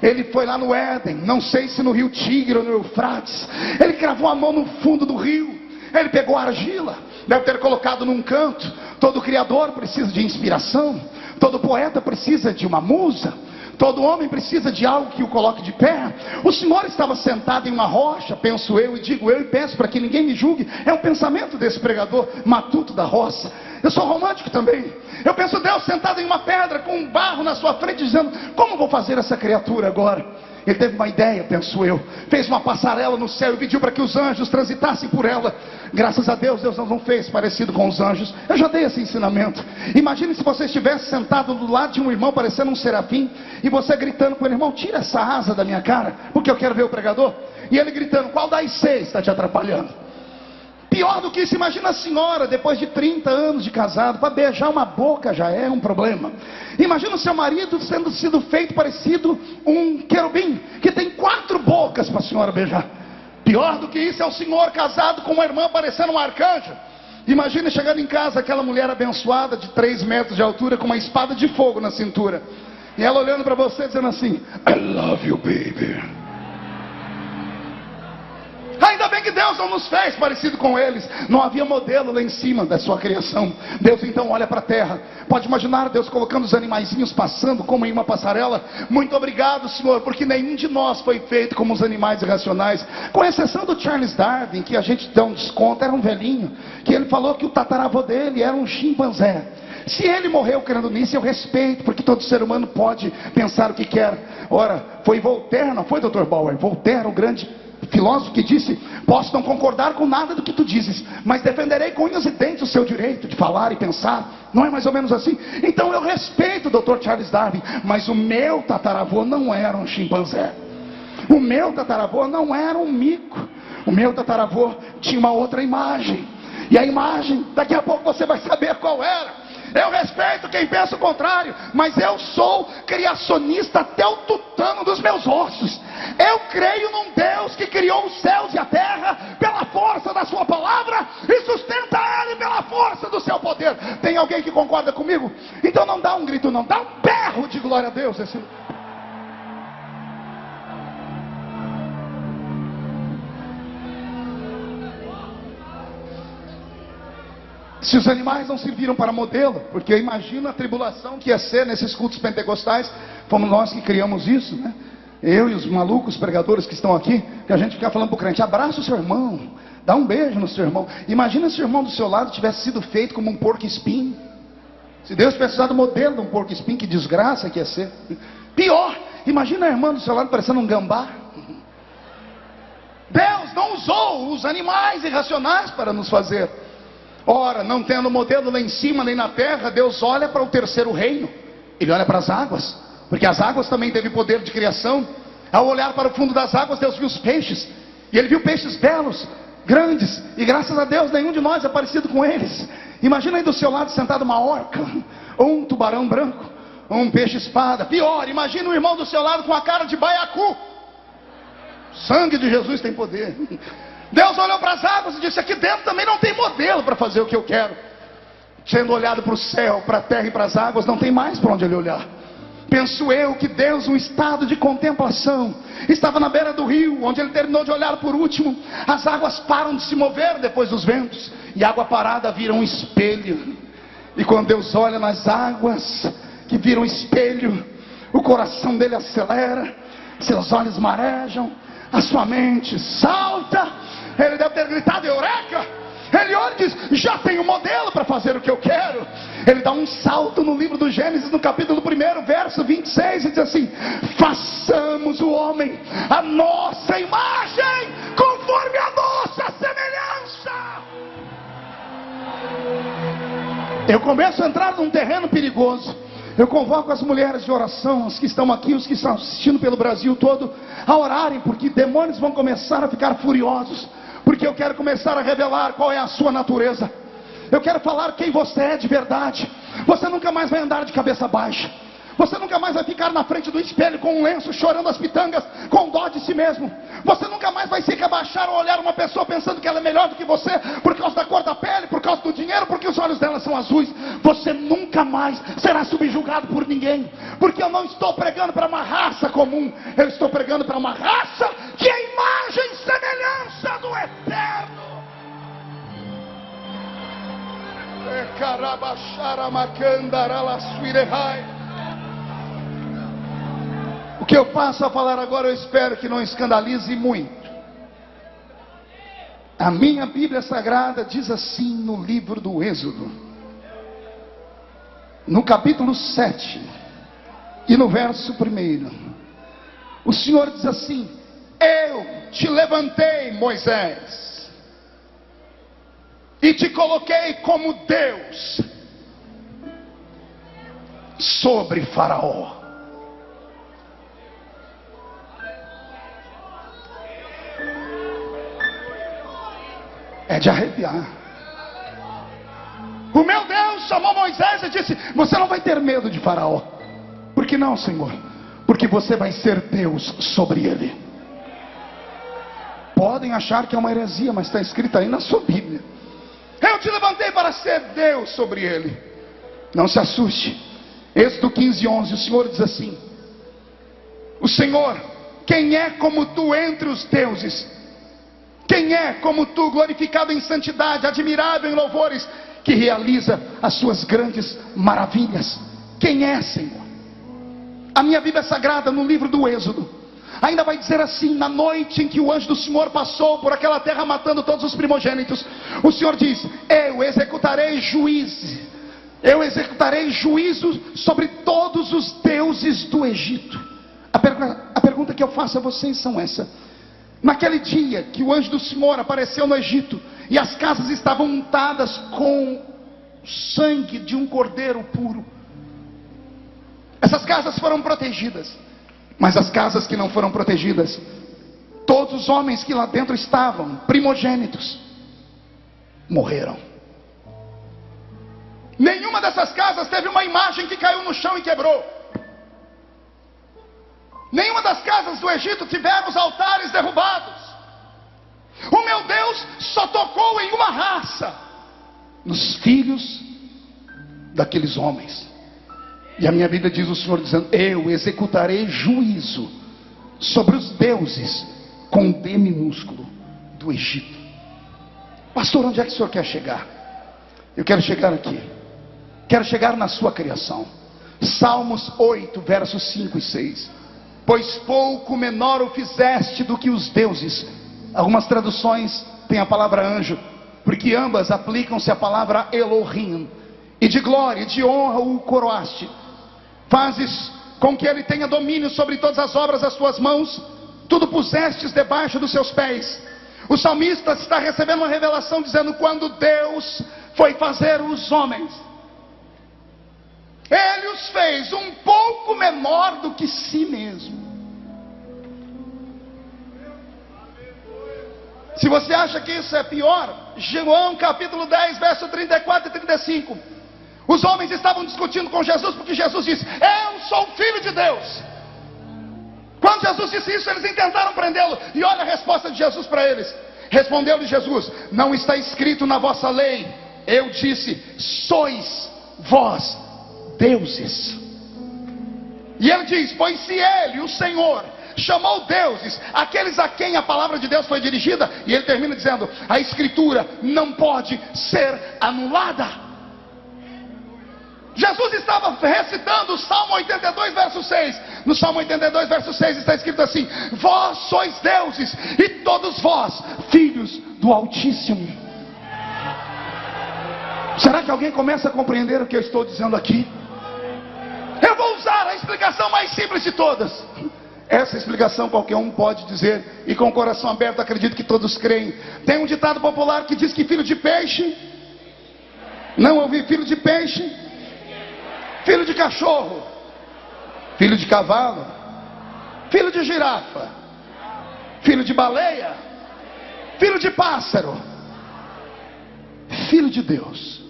Ele foi lá no Éden, não sei se no rio Tigre ou no Eufrates, Ele cravou a mão no fundo do rio, Ele pegou a argila, deve ter colocado num canto. Todo criador precisa de inspiração, todo poeta precisa de uma musa, Todo homem precisa de algo que o coloque de pé. O Senhor estava sentado em uma rocha, penso eu, e digo eu e peço para que ninguém me julgue. É o pensamento desse pregador matuto da roça. Eu sou romântico também. Eu penso Deus sentado em uma pedra com um barro na sua frente, dizendo: como vou fazer essa criatura agora? Ele teve uma ideia, penso eu. Fez uma passarela no céu e pediu para que os anjos transitassem por ela. Graças a Deus, Deus não fez parecido com os anjos. Eu já dei esse ensinamento. Imagine se você estivesse sentado do lado de um irmão parecendo um serafim, e você gritando com ele: irmão, tira essa asa da minha cara, porque eu quero ver o pregador. E ele gritando: qual das 6 está te atrapalhando? Pior do que isso, imagina a senhora, depois de 30 anos de casado, para beijar uma boca já é um problema. Imagina o seu marido tendo sido feito parecido um querubim, que tem 4 bocas para a senhora beijar. Pior do que isso é o senhor casado com uma irmã parecendo um arcanjo. Imagina chegando em casa aquela mulher abençoada de 3 metros de altura, com uma espada de fogo na cintura. E ela olhando para você dizendo assim: I love you, baby. Ainda bem que Deus não nos fez parecido com eles. Não havia modelo lá em cima da sua criação. Deus então olha para a terra. Pode imaginar Deus colocando os animaizinhos passando como em uma passarela. Muito obrigado, Senhor, porque nenhum de nós foi feito como os animais irracionais, com exceção do Charles Darwin, que a gente dá um desconto. Era um velhinho, que ele falou que o tataravô dele era um chimpanzé. Se ele morreu crendo nisso, eu respeito, porque todo ser humano pode pensar o que quer. Ora, foi Voltaire, não foi, Dr. Bauer? Voltaire, o grande filósofo, que disse: posso não concordar com nada do que tu dizes, mas defenderei com unhas e dentes o seu direito de falar e pensar. Não é mais ou menos assim? Então eu respeito o Dr. Charles Darwin, mas o meu tataravô não era um chimpanzé. O meu tataravô não era um mico. O meu tataravô tinha uma outra imagem. E a imagem, daqui a pouco você vai saber qual era. Eu respeito quem pensa o contrário, mas eu sou criacionista até o tutano dos meus ossos. Eu creio num Deus que criou os céus e a terra pela força da sua palavra e sustenta ele pela força do seu poder. Tem alguém que concorda comigo? Então não dá um grito, não, dá um berro de glória a Deus. Se os animais não serviram para modelo, porque imagina a tribulação que ia ser nesses cultos pentecostais. Fomos nós que criamos isso, né? Eu e os malucos pregadores que estão aqui, que a gente fica falando para o crente: abraça o seu irmão, dá um beijo no seu irmão. Imagina se o irmão do seu lado tivesse sido feito como um porco-espinho. Se Deus tivesse dado o modelo de um porco-espinho, que desgraça que ia ser. Pior, imagina a irmã do seu lado parecendo um gambá. Deus não usou os animais irracionais para nos fazer. Ora, não tendo modelo lá em cima nem na terra, Deus olha para o terceiro reino. Ele olha para as águas, porque as águas também teve poder de criação. Ao olhar para o fundo das águas, Deus viu os peixes. E ele viu peixes belos, grandes. E graças a Deus, nenhum de nós é parecido com eles. Imagina aí do seu lado sentado uma orca, ou um tubarão branco, ou um peixe-espada. Pior, imagina o irmão do seu lado com a cara de baiacu. Sangue de Jesus tem poder. Deus olhou para as águas e disse: aqui dentro também não tem modelo para fazer o que eu quero. Sendo olhado para o céu, para a terra e para as águas, não tem mais para onde ele olhar. Penso eu que Deus, um estado de contemplação, estava na beira do rio, onde ele terminou de olhar por último. As águas param de se mover depois dos ventos, e a água parada vira um espelho. E quando Deus olha nas águas que viram um espelho, o coração dele acelera, seus olhos marejam, a sua mente salta. Ele deve ter gritado: eureka! Ele olha e diz: já tenho modelo para fazer o que eu quero. Ele dá um salto no livro do Gênesis, no capítulo 1, verso 26, e diz assim: façamos o homem a nossa imagem, conforme a nossa semelhança. Eu começo a entrar num terreno perigoso. Eu convoco as mulheres de oração, as que estão aqui, os que estão assistindo pelo Brasil todo, a orarem, porque demônios vão começar a ficar furiosos. Porque eu quero começar a revelar qual é a sua natureza. Eu quero falar quem você é de verdade. Você nunca mais vai andar de cabeça baixa. Você nunca mais vai ficar na frente do espelho com um lenço, chorando as pitangas, com dó de si mesmo. Você nunca mais vai se rebaixar ou olhar uma pessoa pensando que ela é melhor do que você, por causa da cor da pele, por causa do dinheiro, porque os olhos dela são azuis. Você nunca mais será subjugado por ninguém, porque eu não estou pregando para uma raça comum. Eu estou pregando para uma raça que é imagem e semelhança do Eterno. O que eu passo a falar agora, eu espero que não escandalize muito. A minha Bíblia Sagrada diz assim no livro do Êxodo, no capítulo 7 e no verso 1, o Senhor diz assim: eu te levantei, Moisés, e te coloquei como Deus sobre Faraó. É de arrepiar. O meu Deus chamou Moisés e disse: você não vai ter medo de Faraó. Por que não, Senhor? Porque você vai ser Deus sobre ele. Podem achar que é uma heresia, mas está escrito aí na sua Bíblia. Eu te levantei para ser Deus sobre ele. Não se assuste. Êxodo 15:11, o Senhor diz assim: o Senhor, quem é como tu entre os deuses? Quem é como tu, glorificado em santidade, admirável em louvores, que realiza as suas grandes maravilhas? Quem é, Senhor? A minha Bíblia Sagrada, no livro do Êxodo, ainda vai dizer assim: na noite em que o anjo do Senhor passou por aquela terra matando todos os primogênitos, o Senhor diz: eu executarei juízo sobre todos os deuses do Egito. A pergunta que eu faço a vocês são essa: naquele dia que o anjo do Senhor apareceu no Egito, e as casas estavam untadas com sangue de um cordeiro puro, essas casas foram protegidas. Mas as casas que não foram protegidas, todos os homens que lá dentro estavam, primogênitos, morreram. Nenhuma dessas casas teve uma imagem que caiu no chão e quebrou. Nenhuma das casas do Egito tiveram os altares derrubados. O meu Deus só tocou em uma raça, nos filhos daqueles homens. E a minha Bíblia diz, o Senhor dizendo: eu executarei juízo sobre os deuses com D minúsculo do Egito. Pastor, onde é que o senhor quer chegar? Eu quero chegar aqui. Quero chegar na sua criação. Salmos 8, versos 5 e 6. Pois pouco menor o fizeste do que os deuses. Algumas traduções têm a palavra anjo, porque ambas aplicam-se à palavra Elohim. E de glória e de honra o coroaste. Fazes com que ele tenha domínio sobre todas as obras das tuas mãos. Tudo pusestes debaixo dos seus pés. O salmista está recebendo uma revelação dizendo: quando Deus foi fazer os homens, ele os fez um pouco menor do que si mesmo. Se você acha que isso é pior, João capítulo 10, verso 34 e 35. Os homens estavam discutindo com Jesus, porque Jesus disse: eu sou o Filho de Deus. Quando Jesus disse isso, eles intentaram prendê-lo. E olha a resposta de Jesus para eles. Respondeu-lhe Jesus: não está escrito na vossa lei, eu disse, sois vós deuses. E ele diz: pois se ele, o Senhor, chamou deuses aqueles a quem a palavra de Deus foi dirigida, e ele termina dizendo: a escritura não pode ser anulada. Jesus estava recitando o Salmo 82, verso 6. No Salmo 82, verso 6 está escrito assim: vós sois deuses, e todos vós filhos do Altíssimo. Será que alguém começa a compreender o que eu estou dizendo aqui? Eu vou usar a explicação mais simples de todas. Essa explicação qualquer um pode dizer, e com o coração aberto acredito que todos creem. Tem um ditado popular que diz que filho de peixe, não ouvi, filho de peixe, filho de cachorro, filho de cavalo, filho de girafa, filho de baleia, filho de pássaro, filho de Deus.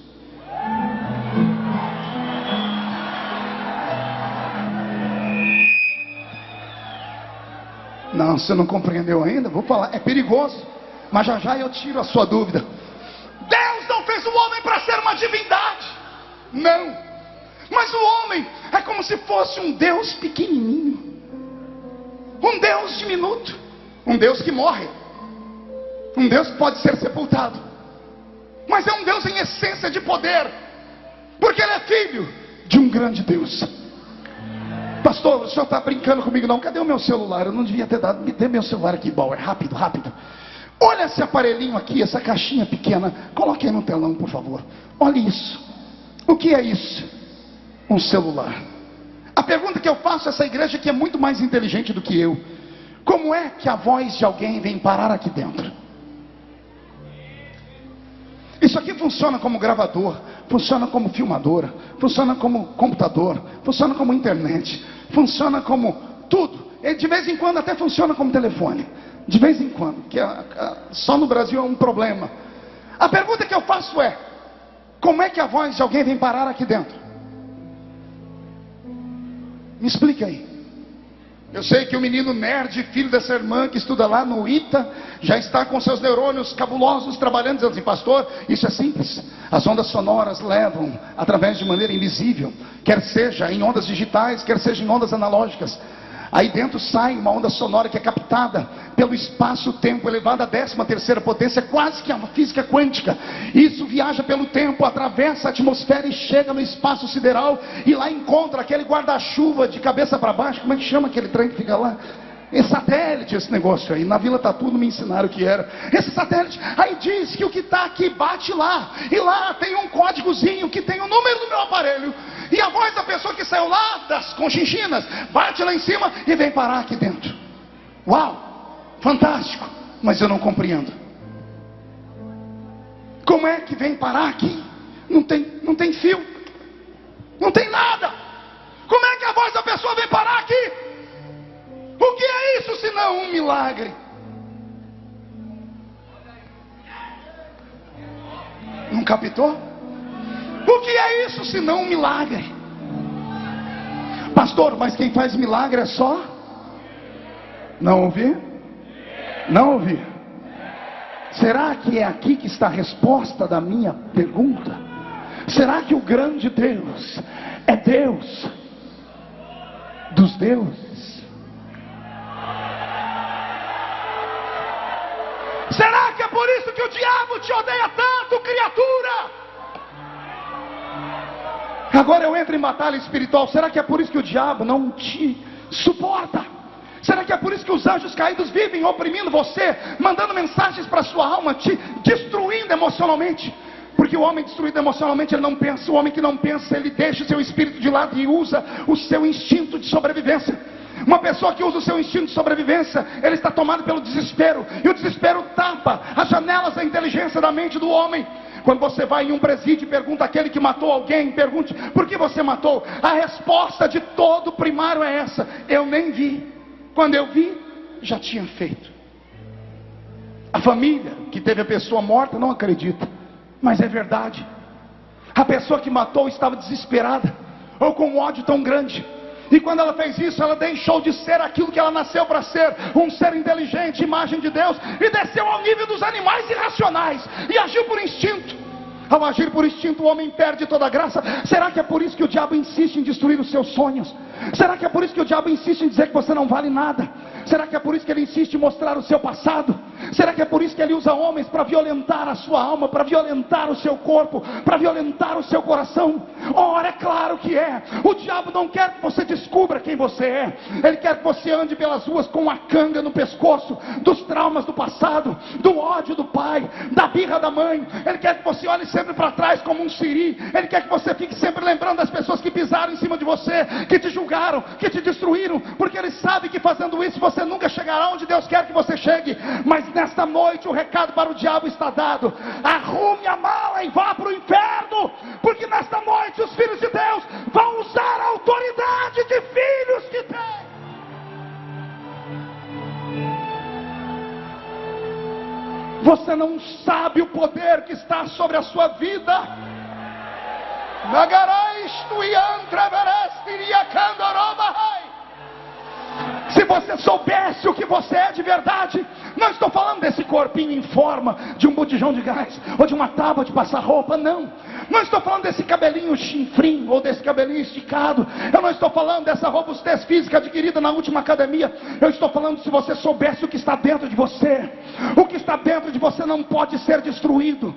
Não, você não compreendeu ainda? Vou falar, é perigoso, mas já já eu tiro a sua dúvida. Deus não fez o homem para ser uma divindade, não. Mas o homem é como se fosse um Deus pequenininho, um Deus diminuto, um Deus que morre, um Deus que pode ser sepultado, mas é um Deus em essência de poder, porque ele é filho de um grande Deus. Pastor, o senhor está brincando comigo não? Cadê o meu celular? Eu não devia ter dado. Me dê meu celular aqui, Bauer. Rápido, rápido. Olha esse aparelhinho aqui, essa caixinha pequena. Coloque aí no telão, por favor. Olha isso. O que é isso? Um celular. A pergunta que eu faço a essa igreja, que é muito mais inteligente do que eu: como é que a voz de alguém vem parar aqui dentro? Isso aqui funciona como gravador, funciona como filmadora, funciona como computador, funciona como internet, funciona como tudo. E de vez em quando até funciona como telefone. De vez em quando, que só no Brasil é um problema. A pergunta que eu faço é: como é que a voz de alguém vem parar aqui dentro? Me explica aí. Eu sei que o menino nerd, filho dessa irmã que estuda lá no ITA, já está com seus neurônios cabulosos trabalhando, dizendo assim: pastor, isso é simples. As ondas sonoras levam através de maneira invisível, quer seja em ondas digitais, quer seja em ondas analógicas. Aí dentro sai uma onda sonora que é captada pelo espaço-tempo elevado à 13ª potência, quase que a física quântica. Isso viaja pelo tempo, atravessa a atmosfera e chega no espaço sideral, e lá encontra aquele guarda-chuva de cabeça para baixo. Como é que chama aquele trem que fica lá? É satélite, esse negócio aí. Na Vila Tatu não me ensinaram o que era. Esse satélite, aí diz que o que está aqui bate lá, e lá tem um códigozinho que tem o número do meu aparelho. E a voz da pessoa que saiu lá das Conchinchinas bate lá em cima e vem parar aqui dentro. Uau, fantástico. Mas eu não compreendo. Como é que vem parar aqui? Não tem fio, não tem nada. Como é que a voz da pessoa vem parar aqui? O que é isso senão um milagre? Não captou? O que é isso senão um milagre? Pastor, mas quem faz milagre é só? Não ouvi? Não ouvi? Será que é aqui que está a resposta da minha pergunta? Será que o grande Deus é Deus dos deuses? Será que é por isso que o diabo te odeia tanto, criatura? Agora eu entro em batalha espiritual. Será que é por isso que o diabo não te suporta? Será que é por isso que os anjos caídos vivem oprimindo você, mandando mensagens para a sua alma, te destruindo emocionalmente? Porque o homem destruído emocionalmente, ele não pensa. O homem que não pensa, ele deixa o seu espírito de lado e usa o seu instinto de sobrevivência. Uma pessoa que usa o seu instinto de sobrevivência, ele está tomado pelo desespero. E o desespero tapa as janelas da inteligência da mente do homem. Quando você vai em um presídio e pergunta àquele que matou alguém, pergunte: por que você matou? A resposta de todo primário é essa: eu nem vi. Quando eu vi, já tinha feito. A família que teve a pessoa morta não acredita, mas é verdade. A pessoa que matou estava desesperada, ou com um ódio tão grande. E quando ela fez isso, ela deixou de ser aquilo que ela nasceu para ser, um ser inteligente, imagem de Deus, e desceu ao nível dos animais irracionais, e agiu por instinto. Ao agir por instinto, o homem perde toda a graça. Será que é por isso que o diabo insiste em destruir os seus sonhos? Será que é por isso que o diabo insiste em dizer que você não vale nada? Será que é por isso que ele insiste em mostrar o seu passado? Será que é por isso que ele usa homens para violentar a sua alma, para violentar o seu corpo, para violentar o seu coração? Ora, é claro que é. O diabo não quer que você descubra quem você é. Ele quer que você ande pelas ruas com uma canga no pescoço, dos traumas do passado, do ódio do pai, da birra da mãe. Ele quer que você olhe sempre para trás como um siri. Ele quer que você fique sempre lembrando das pessoas que pisaram em cima de você, que te julgaram, que te destruíram, porque ele sabe que fazendo isso você nunca chegará onde Deus quer que você chegue. Mas nesta noite o recado para o diabo está dado: arrume a mala e vá para o inferno, porque nesta noite os filhos de Deus vão usar a autoridade de filhos que têm. Você não sabe o poder que está sobre a sua vida. Se você soubesse o que você é de verdade, não estou falando desse corpinho em forma de um botijão de gás, ou de uma tábua de passar roupa, não. Não estou falando desse cabelinho chinfrim, ou desse cabelinho esticado. Eu não estou falando dessa robustez física adquirida na última academia. Eu estou falando se você soubesse o que está dentro de você. O que está dentro de você não pode ser destruído.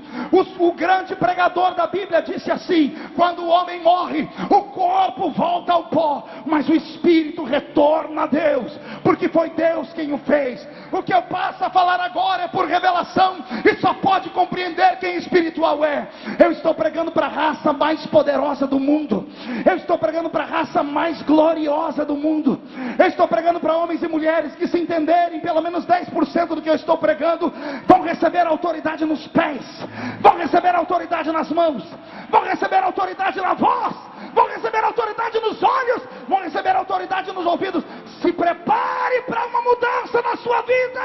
O grande pregador da Bíblia disse assim: quando o homem morre, o corpo volta ao pó, mas mas o espírito retorna a Deus, porque foi Deus quem o fez. O que eu passo a falar agora é por revelação, e só pode compreender quem espiritual é. Eu estou pregando para a raça mais poderosa do mundo, eu estou pregando para a raça mais gloriosa do mundo, eu estou pregando para homens e mulheres que, se entenderem pelo menos 10% do que eu estou pregando, vão receber autoridade nos pés, vão receber autoridade nas mãos, vão receber autoridade na voz, vão receber autoridade nos olhos, vão receber autoridade nos ouvidos. Se prepare para uma mudança na sua vida.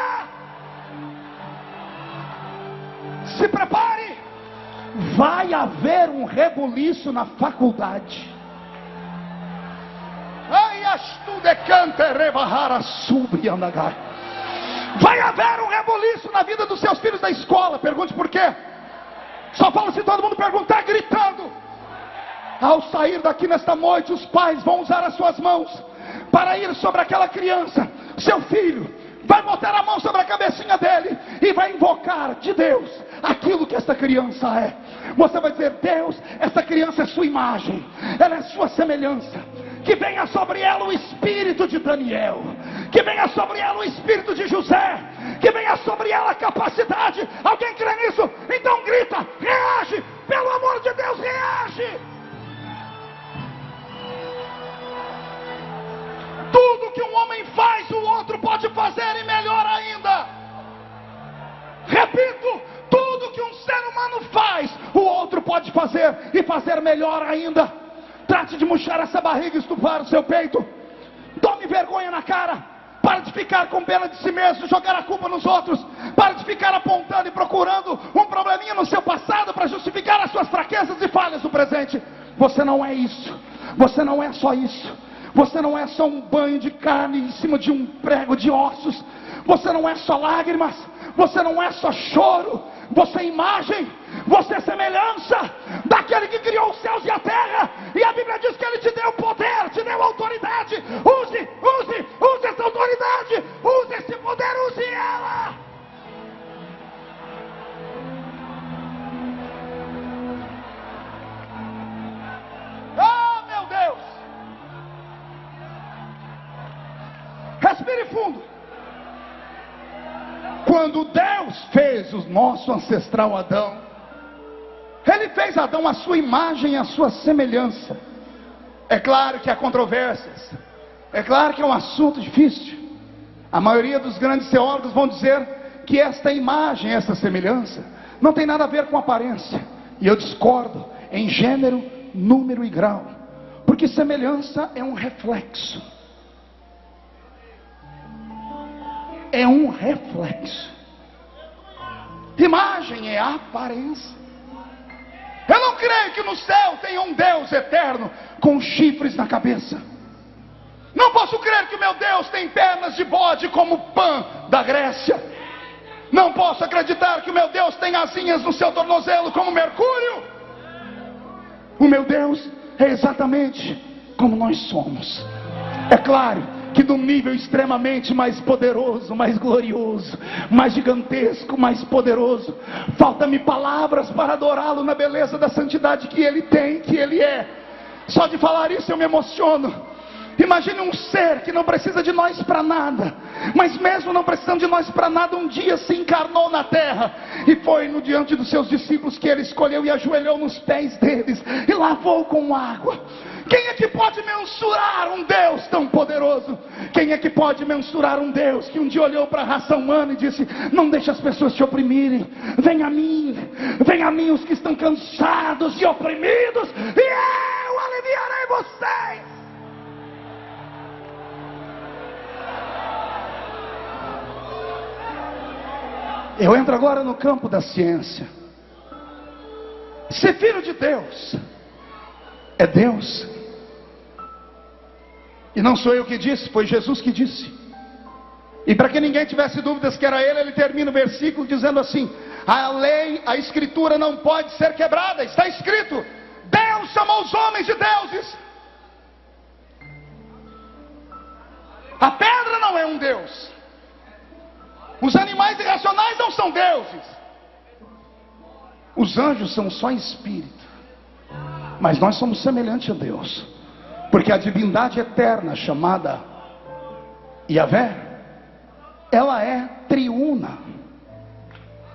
Se prepare. Vai haver um rebuliço na faculdade. Vai haver um rebuliço na vida dos seus filhos da escola. Pergunte por quê. Só falo se todo mundo perguntar gritando. Ao sair daqui nesta noite, os pais vão usar as suas mãos para ir sobre aquela criança, seu filho, vai botar a mão sobre a cabecinha dele e vai invocar de Deus aquilo que esta criança é. Você vai dizer: Deus, esta criança é sua imagem, ela é sua semelhança. Que venha sobre ela o espírito de Daniel, que venha sobre ela o espírito de José, que venha sobre ela a capacidade. Alguém crê nisso? Então grita, reage, pelo amor de Deus, reage. Tudo que um homem faz, o outro pode fazer e melhor ainda. Repito, tudo que um ser humano faz, o outro pode fazer e fazer melhor ainda. Trate de murchar essa barriga e estufar o seu peito. Tome vergonha na cara. Para de ficar com pena de si mesmo, jogar a culpa nos outros. Para de ficar apontando e procurando um probleminha no seu passado para justificar as suas fraquezas e falhas do presente. Você não é isso. Você não é só isso. Você não é só um banho de carne em cima de um prego de ossos. Você não é só lágrimas. Você não é só choro. Você é imagem. Você é semelhança daquele que criou os céus e a terra. E a Bíblia diz que Ele te deu poder, te deu autoridade. Use essa autoridade. Use esse poder, use ela. Oh, meu Deus. Respire fundo. Quando Deus fez o nosso ancestral Adão, Ele fez Adão à sua imagem e à sua semelhança. É claro que há controvérsias, é claro que é um assunto difícil. A maioria dos grandes teólogos vão dizer que esta imagem, esta semelhança, não tem nada a ver com aparência. E eu discordo em gênero, número e grau, porque semelhança é um reflexo. É um reflexo. Imagem é aparência. Eu não creio que no céu tenha um Deus eterno com chifres na cabeça. Não posso crer que o meu Deus tem pernas de bode como Pan da Grécia. Não posso acreditar que o meu Deus tem asinhas no seu tornozelo como Mercúrio. O meu Deus é exatamente como nós somos. É claro que de um nível extremamente mais poderoso, mais glorioso, mais gigantesco, mais poderoso. Falta-me palavras para adorá-lo na beleza da santidade que Ele tem, que Ele é. Só de falar isso eu me emociono. Imagine um ser que não precisa de nós para nada, mas mesmo não precisando de nós para nada, um dia se encarnou na terra, e foi no diante dos seus discípulos que Ele escolheu e ajoelhou nos pés deles, e lavou com água. Quem é que pode mensurar um Deus tão poderoso? Quem é que pode mensurar um Deus que um dia olhou para a raça humana e disse: não deixe as pessoas te oprimirem, vem a mim os que estão cansados e oprimidos, e eu aliviarei vocês. Eu entro agora no campo da ciência. Ser filho de Deus é Deus. E não sou eu que disse, foi Jesus que disse. E para que ninguém tivesse dúvidas que era Ele, Ele termina o versículo dizendo assim: a lei, a escritura não pode ser quebrada. Está escrito: Deus chamou os homens de deuses. A pedra não é um Deus. Os animais irracionais não são deuses. Os anjos são só espírito. Mas nós somos semelhantes a Deus. Porque a divindade eterna chamada Yahvé, ela é triuna.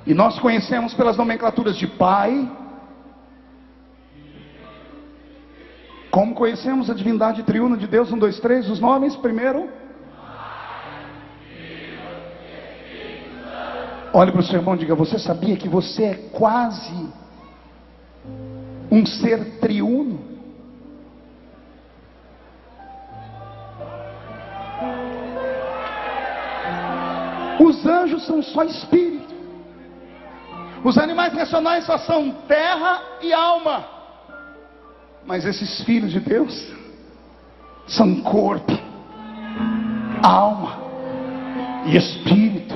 E nós conhecemos pelas nomenclaturas de Pai. Como conhecemos a divindade triuna de Deus? 1, 2, 3, os nomes. Primeiro, olhe para o seu irmão e diga: você sabia que você é quase um ser triuno? Os anjos são só espírito. Os animais racionais só são terra e alma. Mas esses filhos de Deus são corpo, alma e espírito.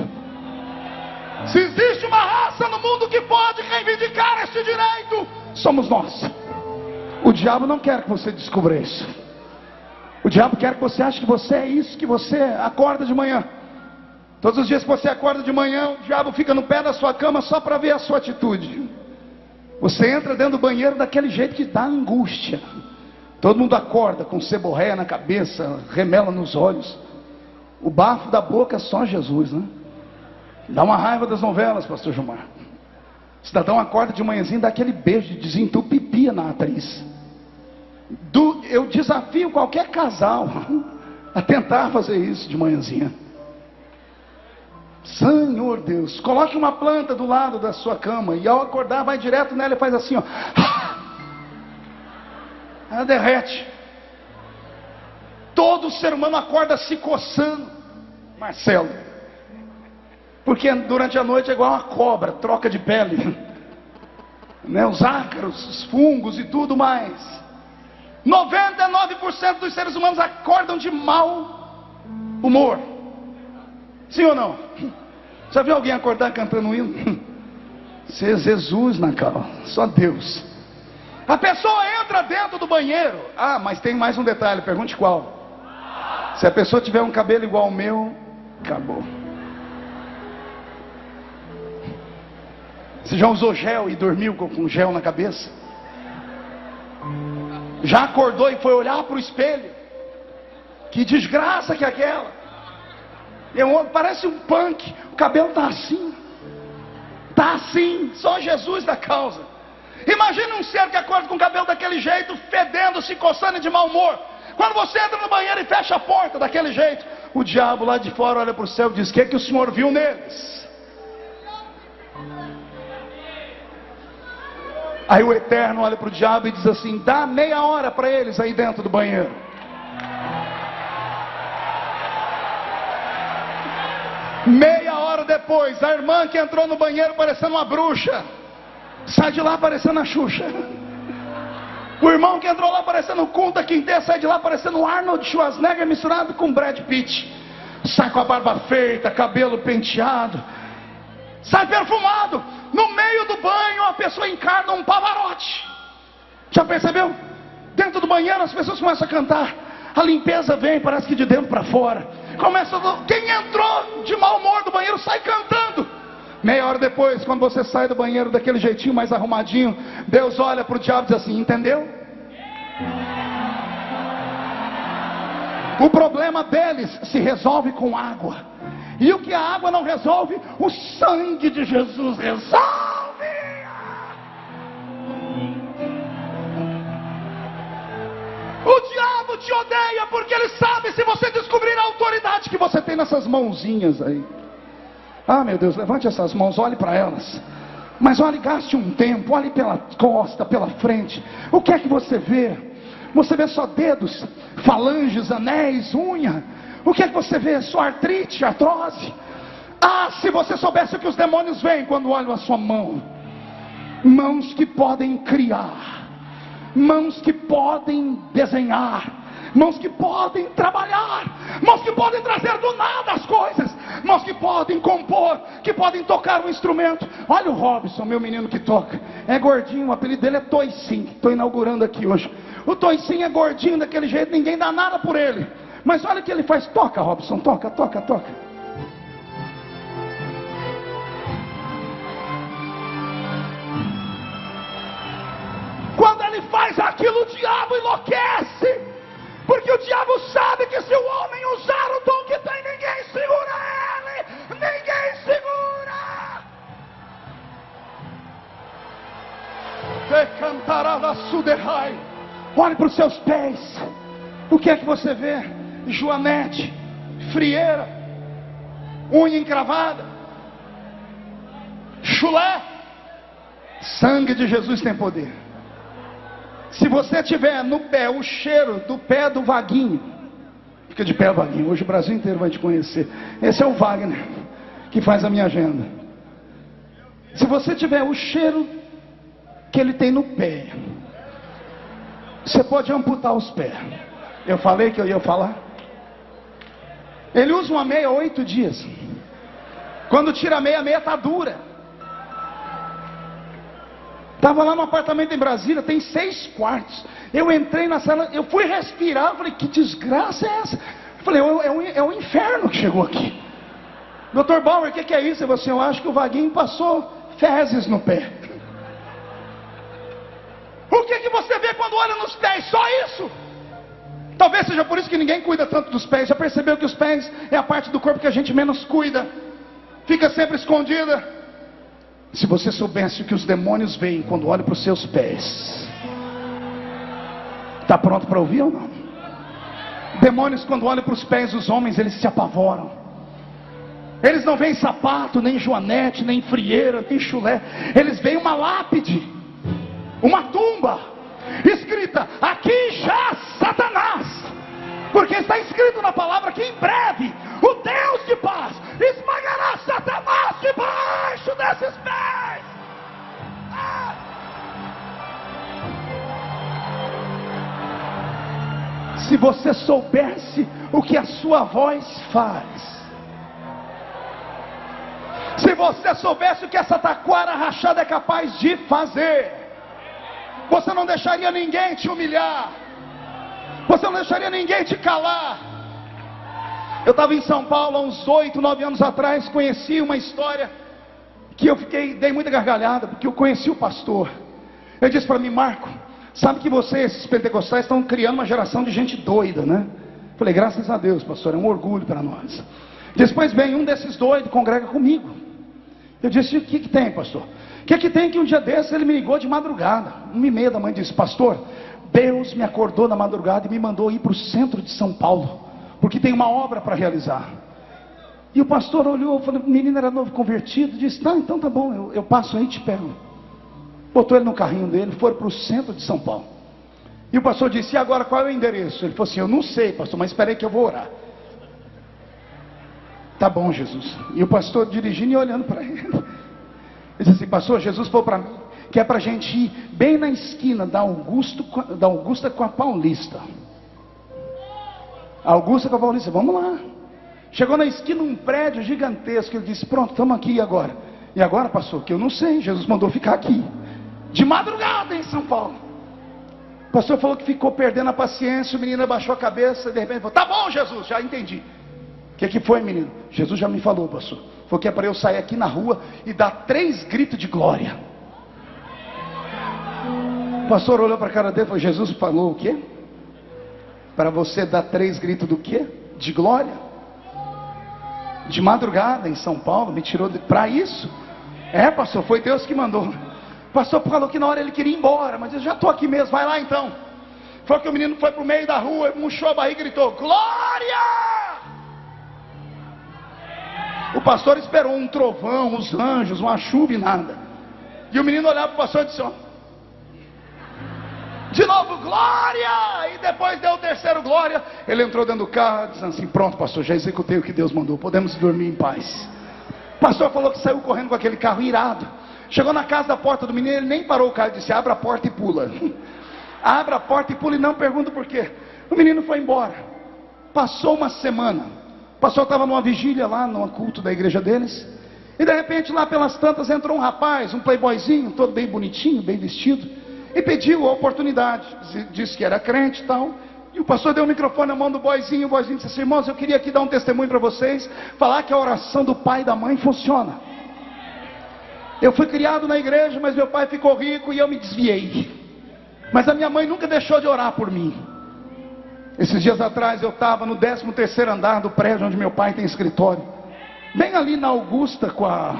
Se existe uma raça no mundo que pode reivindicar este direito, somos nós. O diabo não quer que você descubra isso. O diabo quer que você ache que você é isso, que você acorda de manhã. Todos os dias que você acorda de manhã, o diabo fica no pé da sua cama só para ver a sua atitude. Você entra dentro do banheiro daquele jeito que dá angústia. Todo mundo acorda com seborréia na cabeça, remela nos olhos. O bafo da boca é só Jesus, né? Dá uma raiva das novelas, pastor Gilmar. O cidadão acorda de manhãzinho, dá aquele beijo, desentupipia na atriz. Eu desafio qualquer casal a tentar fazer isso de manhãzinha. Senhor Deus, coloque uma planta do lado da sua cama e ao acordar vai direto nela e faz assim, ó. Ela derrete. Todo ser humano acorda se coçando, Marcelo, porque durante a noite é igual uma cobra, troca de pele, né? Os ácaros, os fungos e tudo mais. 99% dos seres humanos acordam de mau humor. Sim ou não? Já viu alguém acordar cantando um hino? Isso é Jesus na calma, só Deus. A pessoa entra dentro do banheiro. Ah, mas tem mais um detalhe, pergunte qual. Se a pessoa tiver um cabelo igual ao meu, acabou. Você já usou gel e dormiu com gel na cabeça? Já acordou e foi olhar para o espelho? Que desgraça que é aquela. Parece um punk. O cabelo está assim. Está assim. Só Jesus da causa. Imagina um ser que acorda com o cabelo daquele jeito, fedendo, se coçando e de mau humor. Quando você entra no banheiro e fecha a porta daquele jeito, o diabo lá de fora olha para o céu e diz: o que é que o senhor viu neles? Aí o Eterno olha para o diabo e diz assim: dá meia hora para eles aí dentro do banheiro. Meia hora depois, a irmã que entrou no banheiro parecendo uma bruxa, sai de lá parecendo a Xuxa. O irmão que entrou lá parecendo Kunta Quintê, sai de lá parecendo Arnold Schwarzenegger misturado com Brad Pitt. Sai com a barba feita, cabelo penteado, sai perfumado. No meio do banho a pessoa encarna um Pavarotti. Já percebeu? Dentro do banheiro as pessoas começam a cantar. A limpeza vem, parece que de dentro para fora. Quem entrou de mau humor do banheiro sai cantando. Meia hora depois, quando você sai do banheiro daquele jeitinho mais arrumadinho, Deus olha para o diabo e diz assim: entendeu? O problema deles se resolve com água. E o que a água não resolve, o sangue de Jesus resolve. O diabo te odeia porque ele sabe, se você descobrir a autoridade que você tem nessas mãozinhas aí. Ah, meu Deus, levante essas mãos, olhe para elas. Mas olhe, gaste um tempo, olhe pela costa, pela frente. O que é que você vê? Você vê só dedos, falanges, anéis, unha? O que é que você vê? Só artrite, artrose? Ah, se você soubesse o que os demônios veem quando olham a sua mão. Mãos que podem criar, mãos que podem desenhar, mãos que podem trabalhar, mãos que podem trazer do nada as coisas, mãos que podem compor, que podem tocar um instrumento. Olha o Robson, meu menino que toca, é gordinho, o apelido dele é Toicinho, estou inaugurando aqui hoje. O Toicinho é gordinho daquele jeito, ninguém dá nada por ele, mas olha o que ele faz. Toca, Robson, toca, toca, toca. Quando ele faz aquilo, o diabo enlouquece. Olhe para os seus pés. O que é que você vê? Joanete, frieira, unha encravada, chulé. Sangue de Jesus tem poder. Se você tiver no pé o cheiro do pé do Vaguinho, fica de pé, Vaguinho, hoje o Brasil inteiro vai te conhecer. Esse é o Wagner, que faz a minha agenda. Se você tiver o cheiro que ele tem no pé, você pode amputar os pés. Eu falei que eu ia falar. Ele usa uma meia 8 dias. Quando tira a meia está dura. Estava lá no apartamento em Brasília, tem 6 quartos. Eu entrei na sala, eu fui respirar, falei, que desgraça é essa? Eu falei, é o inferno que chegou aqui. Dr. Bauer, o que é isso? Eu, assim, eu acho que o Vaguinho passou fezes no pé. O que você vê quando olha nos pés? Só isso. Talvez seja por isso que ninguém cuida tanto dos pés. Já percebeu que os pés é a parte do corpo que a gente menos cuida? Fica sempre escondida. Se você soubesse o que os demônios veem quando olham para os seus pés. Está pronto para ouvir ou não? Demônios, quando olham para os pés dos homens, eles se apavoram. Eles não veem sapato, nem joanete, nem frieira, nem chulé. Eles veem uma lápide, uma tumba, escrita, aqui já Satanás. Porque está escrito na palavra que em breve o Deus de paz esmagará Satanás debaixo desses pés. Se você soubesse o que a sua voz faz, se você soubesse o que essa taquara rachada é capaz de fazer, você não deixaria ninguém te humilhar, você não deixaria ninguém te calar. Eu estava em São Paulo há uns 8, 9 anos atrás, conheci uma história que eu dei muita gargalhada, porque eu conheci o pastor. Ele disse para mim, Marco, sabe que vocês, esses pentecostais, estão criando uma geração de gente doida, né? Falei, graças a Deus, pastor, é um orgulho para nós. Depois vem um desses doidos, congrega comigo. Eu disse, o que tem, pastor? O que tem que um dia desses ele me ligou de madrugada, 1h30 da manhã, disse, pastor, Deus me acordou na madrugada e me mandou ir para o centro de São Paulo, porque tem uma obra para realizar. E o pastor olhou, falou, o menino era novo convertido, disse, tá, então tá bom, eu passo aí e te pego. Botou ele no carrinho dele, foram para o centro de São Paulo. E o pastor disse, e agora qual é o endereço? Ele falou assim, eu não sei, pastor, mas espera aí que eu vou orar. Tá bom, Jesus. E o pastor dirigindo e olhando para ele. Ele disse assim, pastor, Jesus falou para mim que é para a gente ir bem na esquina da Augusta com a Paulista. Augusta com a Paulista, vamos lá. Chegou na esquina um prédio gigantesco. Ele disse, pronto, estamos aqui agora. E agora, pastor, que eu não sei, Jesus mandou ficar aqui. De madrugada em São Paulo. O pastor falou que ficou perdendo a paciência. O menino abaixou a cabeça e de repente falou, tá bom, Jesus, já entendi. O que foi, menino? Jesus já me falou, pastor. Falou que é para eu sair aqui na rua e dar 3 gritos de glória. O pastor olhou para a cara dele e falou, Jesus falou o quê? Para você dar 3 gritos do quê? De glória? De madrugada em São Paulo, me tirou para isso? É, pastor, foi Deus que mandou. O pastor falou que na hora ele queria ir embora, mas eu já estou aqui mesmo, vai lá então. Falou que o menino foi para o meio da rua, murchou a barriga e gritou, glória! O pastor esperou um trovão, os anjos, uma chuva e nada. E o menino olhava para o pastor e disse, ó, de novo, glória! E depois deu o terceiro glória. Ele entrou dentro do carro, dizendo assim, pronto, pastor, já executei o que Deus mandou, podemos dormir em paz. O pastor falou que saiu correndo com aquele carro irado. Chegou na casa da porta do menino, ele nem parou o carro, disse, abra a porta e pula. Abra a porta e pula e não pergunta por quê. O menino foi embora. Passou uma semana. O pastor estava numa vigília lá, num culto da igreja deles. E de repente lá pelas tantas entrou um rapaz, um playboyzinho, todo bem bonitinho, bem vestido. E pediu a oportunidade, disse que era crente e tal. E o pastor deu o microfone na mão do boyzinho. O boyzinho disse assim, irmãos, eu queria aqui dar um testemunho para vocês. Falar que a oração do pai e da mãe funciona. Eu fui criado na igreja, mas meu pai ficou rico e eu me desviei. Mas a minha mãe nunca deixou de orar por mim. Esses dias atrás eu estava no 13º andar do prédio onde meu pai tem escritório. Bem ali na Augusta com a...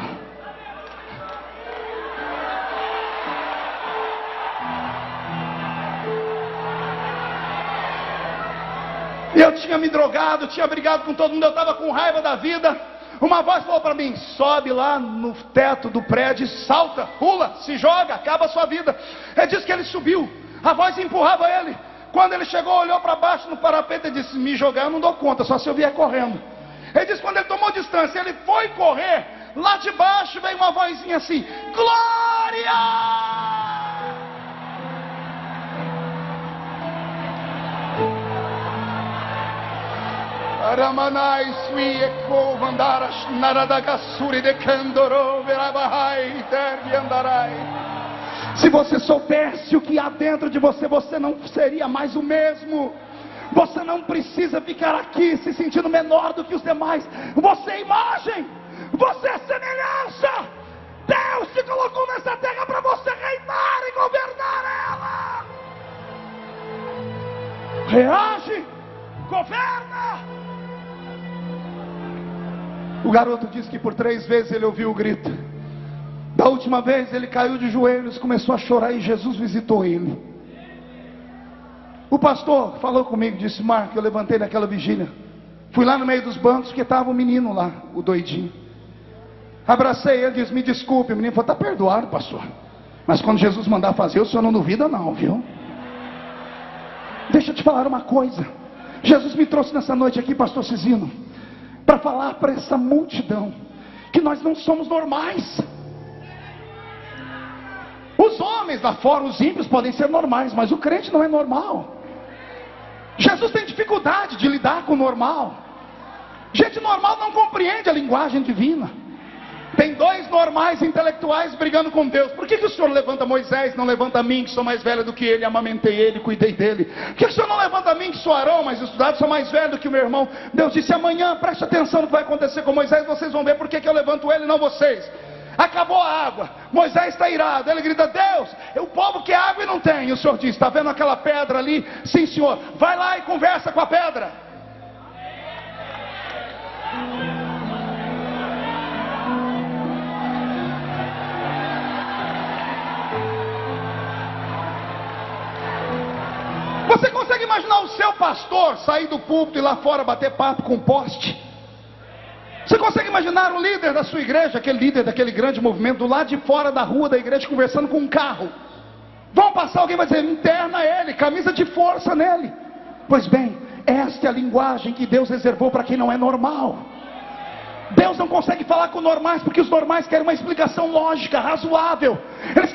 Eu tinha me drogado, tinha brigado com todo mundo, eu estava com raiva da vida. Uma voz falou para mim: sobe lá no teto do prédio, salta, pula, se joga, acaba a sua vida. Ele disse que ele subiu, a voz empurrava ele. Quando ele chegou, olhou para baixo no parapeito e disse: me jogar eu não dou conta, só se eu vier correndo. Ele disse que quando ele tomou distância, ele foi correr, lá de baixo veio uma vozinha assim: glória! Aramanai sui eko vandaras naradagassuri de candoro verabahai terbi andarai. Se você soubesse o que há dentro de você, você não seria mais o mesmo. Você não precisa ficar aqui se sentindo menor do que os demais. Você é imagem, você é semelhança. Deus te colocou nessa terra para você reinar e governar ela. Reage, governa. O garoto disse que por 3 vezes ele ouviu o grito. Da última vez ele caiu de joelhos, começou a chorar e Jesus visitou ele. O pastor falou comigo, disse: Marco, eu levantei naquela vigília, fui lá no meio dos bancos, porque estava o menino lá, o doidinho. Abracei ele, disse: me desculpe. O menino falou: está perdoado, pastor, mas quando Jesus mandar fazer, o senhor não duvida não, viu? Deixa eu te falar uma coisa. Jesus me trouxe nessa noite aqui, pastor Cisino, para falar para essa multidão que nós não somos normais. Os homens lá fora, os ímpios, podem ser normais, mas o crente não é normal. Jesus tem dificuldade de lidar com o normal. Gente normal não compreende a linguagem divina. Tem 2 normais intelectuais brigando com Deus. Por que o senhor levanta Moisés, não levanta a mim, que sou mais velho do que ele, amamentei ele, cuidei dele? Por que o senhor não levanta a mim, que sou Arão, mais estudado, sou mais velho do que o meu irmão? Deus disse: amanhã, preste atenção no que vai acontecer com Moisés, vocês vão ver por que eu levanto ele e não vocês. Acabou a água, Moisés está irado, ele grita: Deus, o povo quer água e não tem. E o senhor diz: está vendo aquela pedra ali? Sim, senhor. Vai lá e conversa com a pedra. Você consegue imaginar o seu pastor sair do púlpito e lá fora bater papo com um poste? Você consegue imaginar o líder da sua igreja, aquele líder daquele grande movimento, do lado de fora da rua da igreja, conversando com um carro? Vão passar, alguém vai dizer: interna ele, camisa de força nele. Pois bem, esta é a linguagem que Deus reservou para quem não é normal. Deus não consegue falar com normais, porque os normais querem uma explicação lógica, razoável. Eles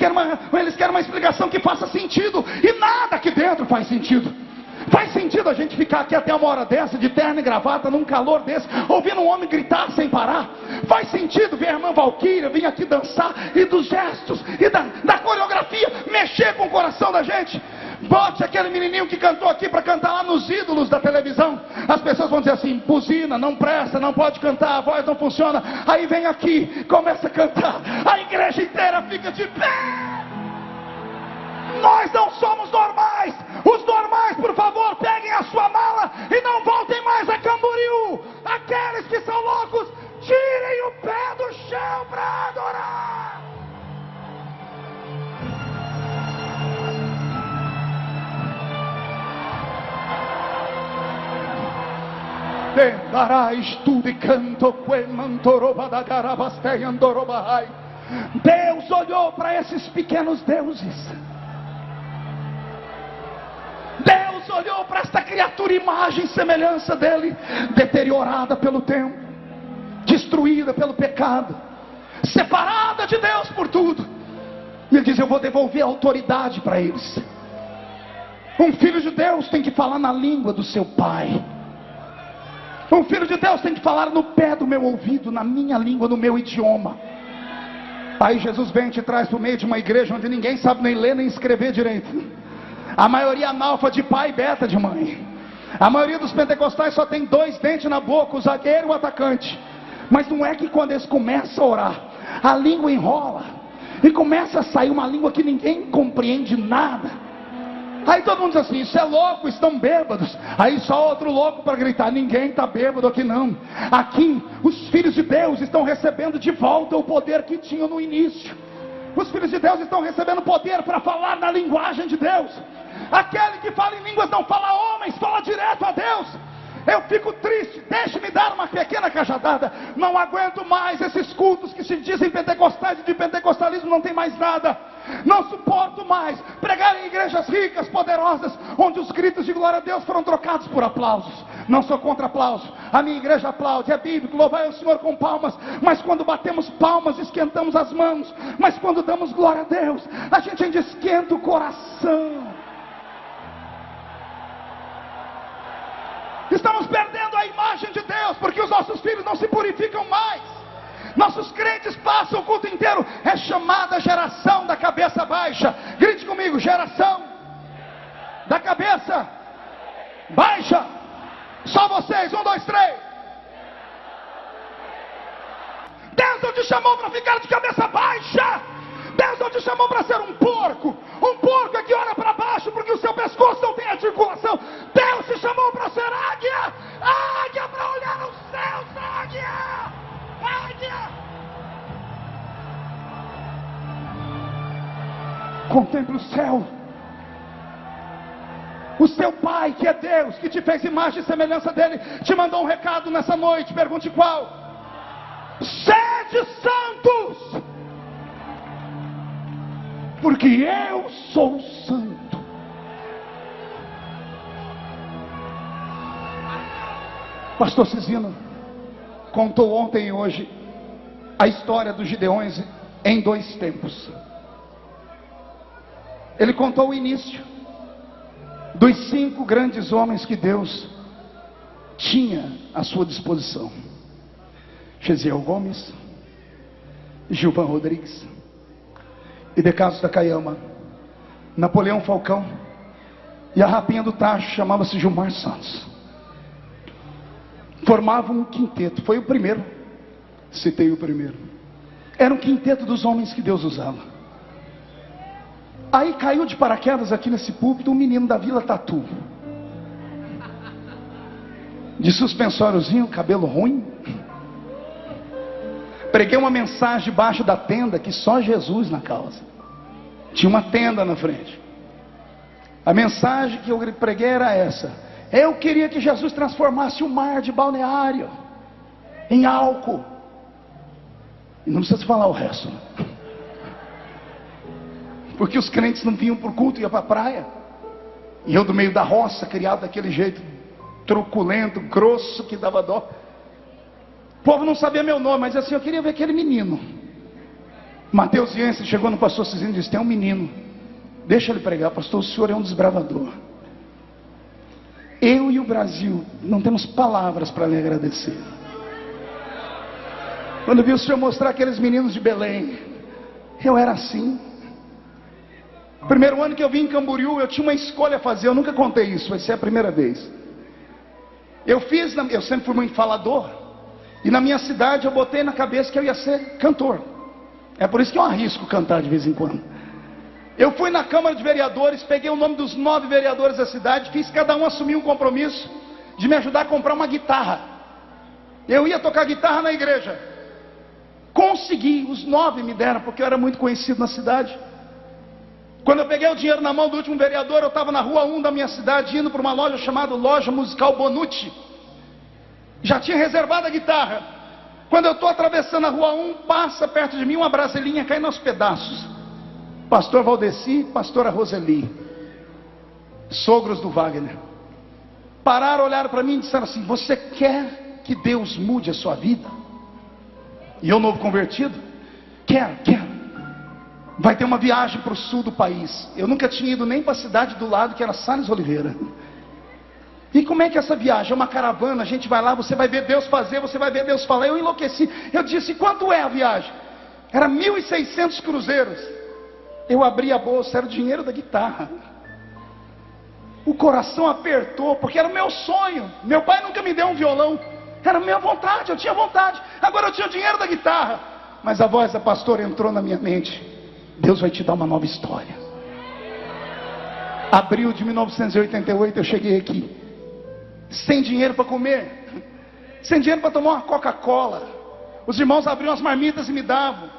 querem uma explicação que faça sentido, e nada aqui dentro faz sentido. Faz sentido a gente ficar aqui até uma hora dessa, de terno e gravata, num calor desse, ouvindo um homem gritar sem parar? Faz sentido ver a irmã Valquíria vir aqui dançar, e dos gestos, e da coreografia, mexer com o coração da gente? Bote aquele menininho que cantou aqui para cantar lá nos ídolos da televisão. As pessoas vão dizer assim: buzina, não presta, não pode cantar, a voz não funciona. Aí vem aqui, começa a cantar, a igreja inteira fica de pé. Nós não somos normais. Os normais, por favor, peguem a sua mala e não voltem mais a Camboriú. Aqueles que são loucos, tirem o pé do chão para adorar. Deus olhou para esses pequenos deuses. Deus olhou para esta criatura, imagem e semelhança dele, deteriorada pelo tempo, destruída pelo pecado, separada de Deus por tudo. E ele diz: eu vou devolver a autoridade para eles. Um filho de Deus tem que falar na língua do seu pai. Um filho de Deus tem que falar no pé do meu ouvido, na minha língua, no meu idioma. Aí Jesus vem e te traz para o meio de uma igreja onde ninguém sabe nem ler nem escrever direito. A maioria analfa de pai e beta de mãe. A maioria dos pentecostais só tem 2 dentes na boca, o zagueiro e o atacante. Mas não é que quando eles começam a orar, a língua enrola e começa a sair uma língua que ninguém compreende nada. Aí todo mundo diz assim: isso é louco, estão bêbados. Aí só outro louco para gritar: ninguém está bêbado aqui não. Aqui os filhos de Deus estão recebendo de volta o poder que tinham no início. Os filhos de Deus estão recebendo poder para falar na linguagem de Deus. Aquele que fala em línguas não fala homens, fala direto a Deus. Eu fico triste, deixe-me dar uma pequena cajadada. Não aguento mais esses cultos que se dizem pentecostais, e de pentecostalismo não tem mais nada. Não suporto mais pregar em igrejas ricas, poderosas, onde os gritos de glória a Deus foram trocados por aplausos. Não sou contra aplauso, a minha igreja aplaude, é bíblico, louvai o Senhor com palmas. Mas quando batemos palmas, esquentamos as mãos. Mas quando damos glória a Deus, a gente ainda esquenta o coração. Estamos perdendo a imagem de Deus, porque os nossos filhos não se purificam mais. Nossos crentes passam o culto inteiro. É chamada geração da cabeça baixa. Grite comigo: geração da cabeça baixa. Só vocês, 1, 2, 3. Deus não te chamou para ficar de cabeça baixa. Deus não te chamou para ser um porco. Um porco é que olha para baixo porque o seu pescoço não tem articulação. Deus te chamou para ser águia. Águia para olhar os céus. Águia. Águia. Contemple o céu. O seu Pai, que é Deus, que te fez imagem e semelhança dele, te mandou um recado nessa noite. Pergunte qual? Sede santos, porque eu sou santo. Pastor Cisino contou ontem e hoje a história dos Gideões em 2 tempos. Ele contou o início dos 5 grandes homens que Deus tinha à sua disposição: Gesiel Gomes, Gilvan Rodrigues, Idecaso da Caiama, Napoleão Falcão, e a rapinha do tacho chamava-se Gilmar Santos. Formavam um quinteto. Foi o primeiro, citei o primeiro. Era um quinteto dos homens que Deus usava. Aí caiu de paraquedas aqui nesse púlpito um menino da Vila Tatu, de suspensóriozinho, cabelo ruim. Preguei uma mensagem debaixo da tenda, que só Jesus na causa. Tinha uma tenda na frente. A mensagem que eu preguei era essa: eu queria que Jesus transformasse o mar de Balneário em álcool. E não precisa falar o resto, porque os crentes não vinham para o culto, iam para a praia. E eu, do meio da roça, criado daquele jeito truculento, grosso, que dava dó. O povo não sabia meu nome, mas assim, eu queria ver aquele menino. Mateus Jensen chegou no pastor Cisino e disse: tem um menino, deixa ele pregar. Pastor, o senhor é um desbravador. Eu e o Brasil não temos palavras para lhe agradecer. Quando vi o senhor mostrar aqueles meninos de Belém, eu era assim. Primeiro ano que eu vim em Camboriú, eu tinha uma escolha a fazer. Eu nunca contei isso, vai ser a primeira vez. Eu sempre fui muito falador. E na minha cidade eu botei na cabeça que eu ia ser cantor. É por isso que eu arrisco cantar de vez em quando. Eu fui na Câmara de Vereadores, peguei o nome dos 9 vereadores da cidade, fiz cada um assumir um compromisso de me ajudar a comprar uma guitarra. Eu ia tocar guitarra na igreja. Consegui, os 9 me deram, porque eu era muito conhecido na cidade. Quando eu peguei o dinheiro na mão do último vereador, eu estava na rua 1 da minha cidade, indo para uma loja chamada Loja Musical Bonucci. Já tinha reservado a guitarra. Quando eu estou atravessando a rua 1, passa perto de mim uma brasilinha caindo aos pedaços. Pastor Valdeci, pastora Roseli, sogros do Wagner, pararam, olharam para mim e disseram assim: você quer que Deus mude a sua vida? E eu, novo convertido, quero. Vai ter uma viagem para o sul do país. Eu nunca tinha ido nem para a cidade do lado, que era Salles Oliveira. E como é que é essa viagem? É uma caravana, a gente vai lá, você vai ver Deus fazer, você vai ver Deus falar. Eu enlouqueci. Eu disse: quanto é a viagem? Era 1.600 cruzeiros. Eu abri a bolsa, era o dinheiro da guitarra. O coração apertou, porque era o meu sonho. Meu pai nunca me deu um violão. Era a minha vontade, eu tinha vontade. Agora eu tinha o dinheiro da guitarra. Mas a voz da pastora entrou na minha mente: Deus vai te dar uma nova história. Abril de 1988 eu cheguei aqui, sem dinheiro para comer, sem dinheiro para tomar uma Coca-Cola. Os irmãos abriam as marmitas e me davam.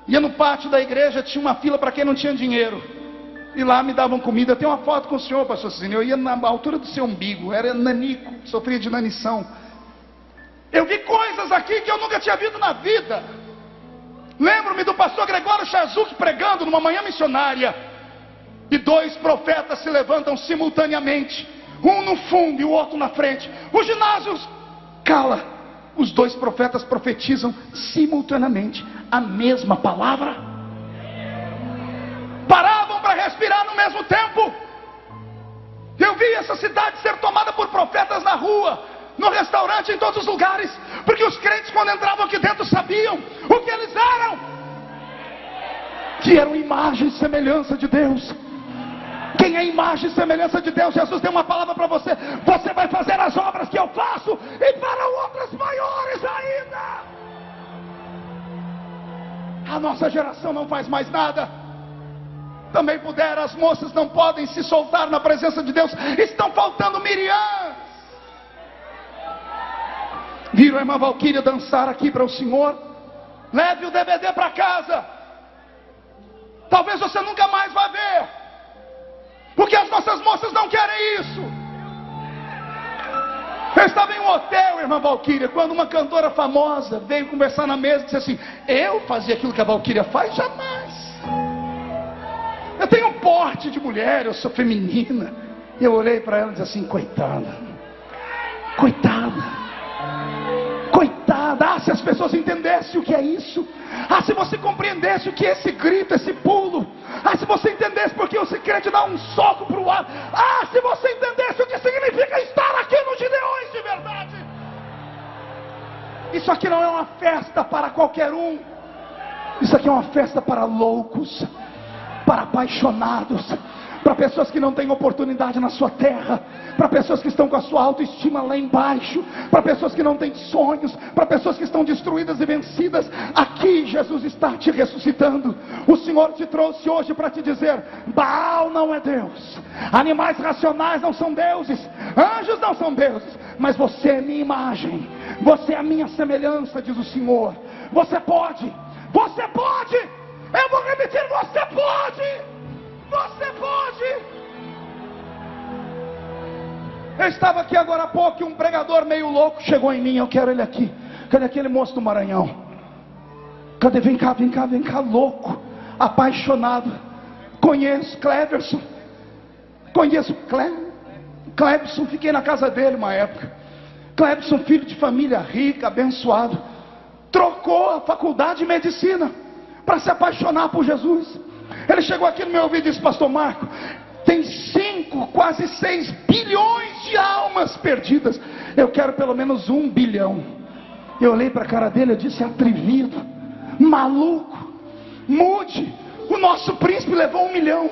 Ia no pátio da igreja, tinha uma fila para quem não tinha dinheiro. E lá me davam comida. Eu tenho uma foto com o senhor, pastor Cizinho. Eu ia na altura do seu umbigo. Era nanico, sofria de nanição. Eu vi coisas aqui que eu nunca tinha visto na vida. Lembro-me do pastor Gregório Chazuk pregando numa manhã missionária. E 2 profetas se levantam simultaneamente. Um no fundo e o outro na frente. O ginásio cala. Os 2 profetas profetizam simultaneamente a mesma palavra. Paravam para respirar no mesmo tempo. Eu vi essa cidade ser tomada por profetas na rua, no restaurante, em todos os lugares. Porque os crentes, quando entravam aqui dentro, sabiam o que eles eram. Que eram imagem e semelhança de Deus. Quem é imagem e semelhança de Deus? Jesus tem uma palavra para você. Você vai fazer as obras que eu faço, e para outras maiores ainda. A nossa geração não faz mais nada. Também puderam, as moças não podem se soltar na presença de Deus. Estão faltando Miriams. Viram a irmã Valquíria dançar aqui para o Senhor? Leve o DVD para casa. Talvez você nunca mais vá ver. Porque as nossas moças não querem isso. Eu estava em um hotel, irmã Valquíria, quando uma cantora famosa veio conversar na mesa e disse assim: eu fazia aquilo que a Valquíria faz? Jamais. Eu tenho um porte de mulher, eu sou feminina. E eu olhei para ela e disse assim: coitada. Coitada. Coitada. Ah, se as pessoas entendessem o que é isso. Ah, se você compreendesse o que é esse grito, esse pulo. Ah, se você entendesse porque você quer te dar um soco para o ar. Ah, se você entendesse o que significa estar aqui nos Gideões de verdade. Isso aqui não é uma festa para qualquer um. Isso aqui é uma festa para loucos, para apaixonados, para pessoas que não têm oportunidade na sua terra, para pessoas que estão com a sua autoestima lá embaixo, para pessoas que não têm sonhos, para pessoas que estão destruídas e vencidas. Aqui Jesus está te ressuscitando. O Senhor te trouxe hoje para te dizer: Baal não é Deus, animais racionais não são deuses, anjos não são deuses, mas você é minha imagem, você é a minha semelhança, diz o Senhor. Você pode, você pode. Eu vou repetir: você pode. Você pode. Eu estava aqui agora há pouco e um pregador meio louco chegou em mim. Eu quero ele aqui. Cadê aquele moço do Maranhão? Cadê? Vem cá, vem cá, vem cá. Louco, apaixonado. Conheço Cleverson. Conheço Cleverson. Fiquei na casa dele uma época. Cleverson, filho de família rica, abençoado, trocou a faculdade de medicina para se apaixonar por Jesus. Ele chegou aqui no meu ouvido e disse: pastor Marco, tem 5, quase 6 bilhões de almas perdidas. Eu quero pelo menos 1 bilhão. Eu olhei para a cara dele e disse: atrevido, maluco, mude. O nosso príncipe levou 1 milhão.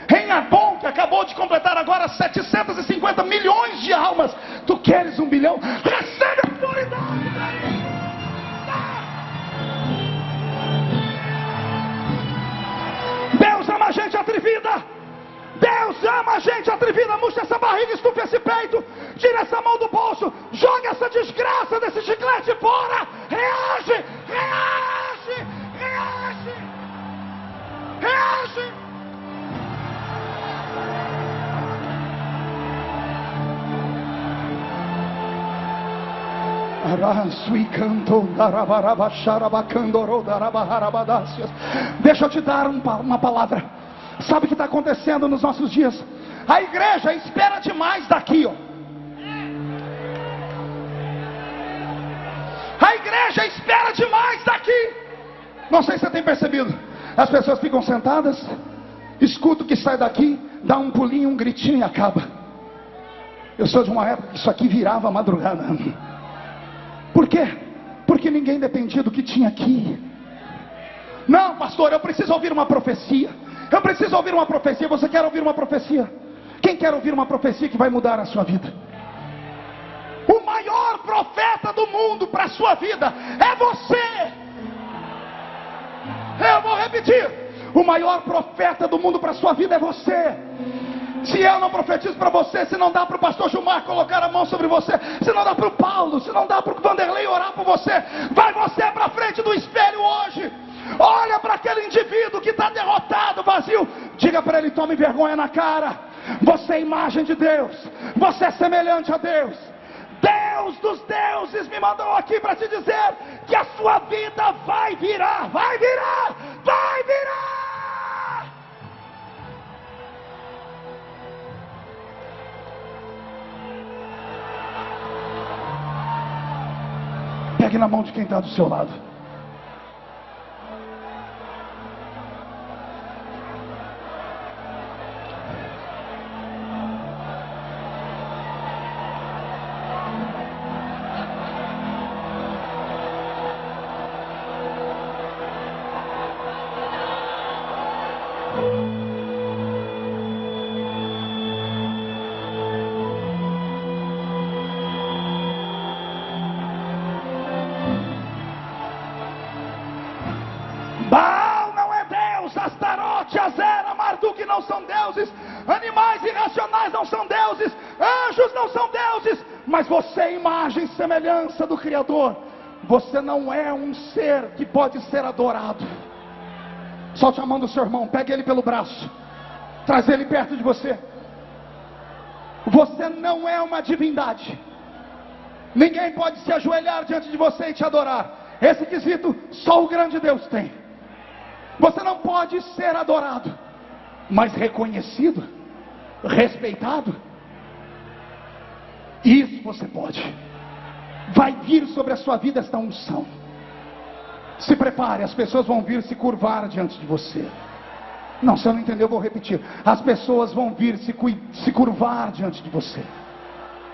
Renabon, que acabou de completar agora 750 milhões de almas. Tu queres 1 bilhão? Recebe a autoridade. Deus ama a gente atrevida. Deus ama a gente atrevida. Murcha essa barriga, estufa esse peito, tira essa mão do bolso, joga essa desgraça desse chiclete fora. Reage, reage, reage, reage. Deixa eu te dar uma palavra. Sabe o que está acontecendo nos nossos dias? A igreja espera demais daqui, ó. A igreja espera demais daqui. Não sei se você tem percebido. As pessoas ficam sentadas, escutam o que sai daqui, dá um pulinho, um gritinho e acaba. Eu sou de uma época que isso aqui virava madrugada. Por quê? Porque ninguém dependia do que tinha aqui. Não, pastor, eu preciso ouvir uma profecia. Eu preciso ouvir uma profecia. Você quer ouvir uma profecia? Quem quer ouvir uma profecia que vai mudar a sua vida? O maior profeta do mundo para a sua vida é você. Eu vou repetir: o maior profeta do mundo para a sua vida é você. Se eu não profetizo para você, se não dá para o pastor Gilmar colocar a mão sobre você, se não dá para o Paulo, se não dá para o Vanderlei orar por você, vai você para frente do espelho hoje. Olha para aquele indivíduo que está derrotado, vazio. Diga para ele: tome vergonha na cara. Você é imagem de Deus. Você é semelhante a Deus. Deus dos deuses me mandou aqui para te dizer que a sua vida vai virar, vai virar, vai virar. Pegue na mão de quem está do seu lado. Baal não é Deus, Astarote, Azera, Marduk não são deuses, animais irracionais não são deuses, anjos não são deuses, mas você é imagem e semelhança do Criador. Você não é um ser que pode ser adorado. Solte a mão do seu irmão, pegue ele pelo braço, traz ele perto de você. Você não é uma divindade. Ninguém pode se ajoelhar diante de você e te adorar. Esse quesito só o grande Deus tem. Você não pode ser adorado, mas reconhecido, respeitado. Isso você pode. Vai vir sobre a sua vida esta unção. Se prepare, as pessoas vão vir se curvar diante de você. Não, se eu não entendeu, eu vou repetir. As pessoas vão vir se curvar diante de você.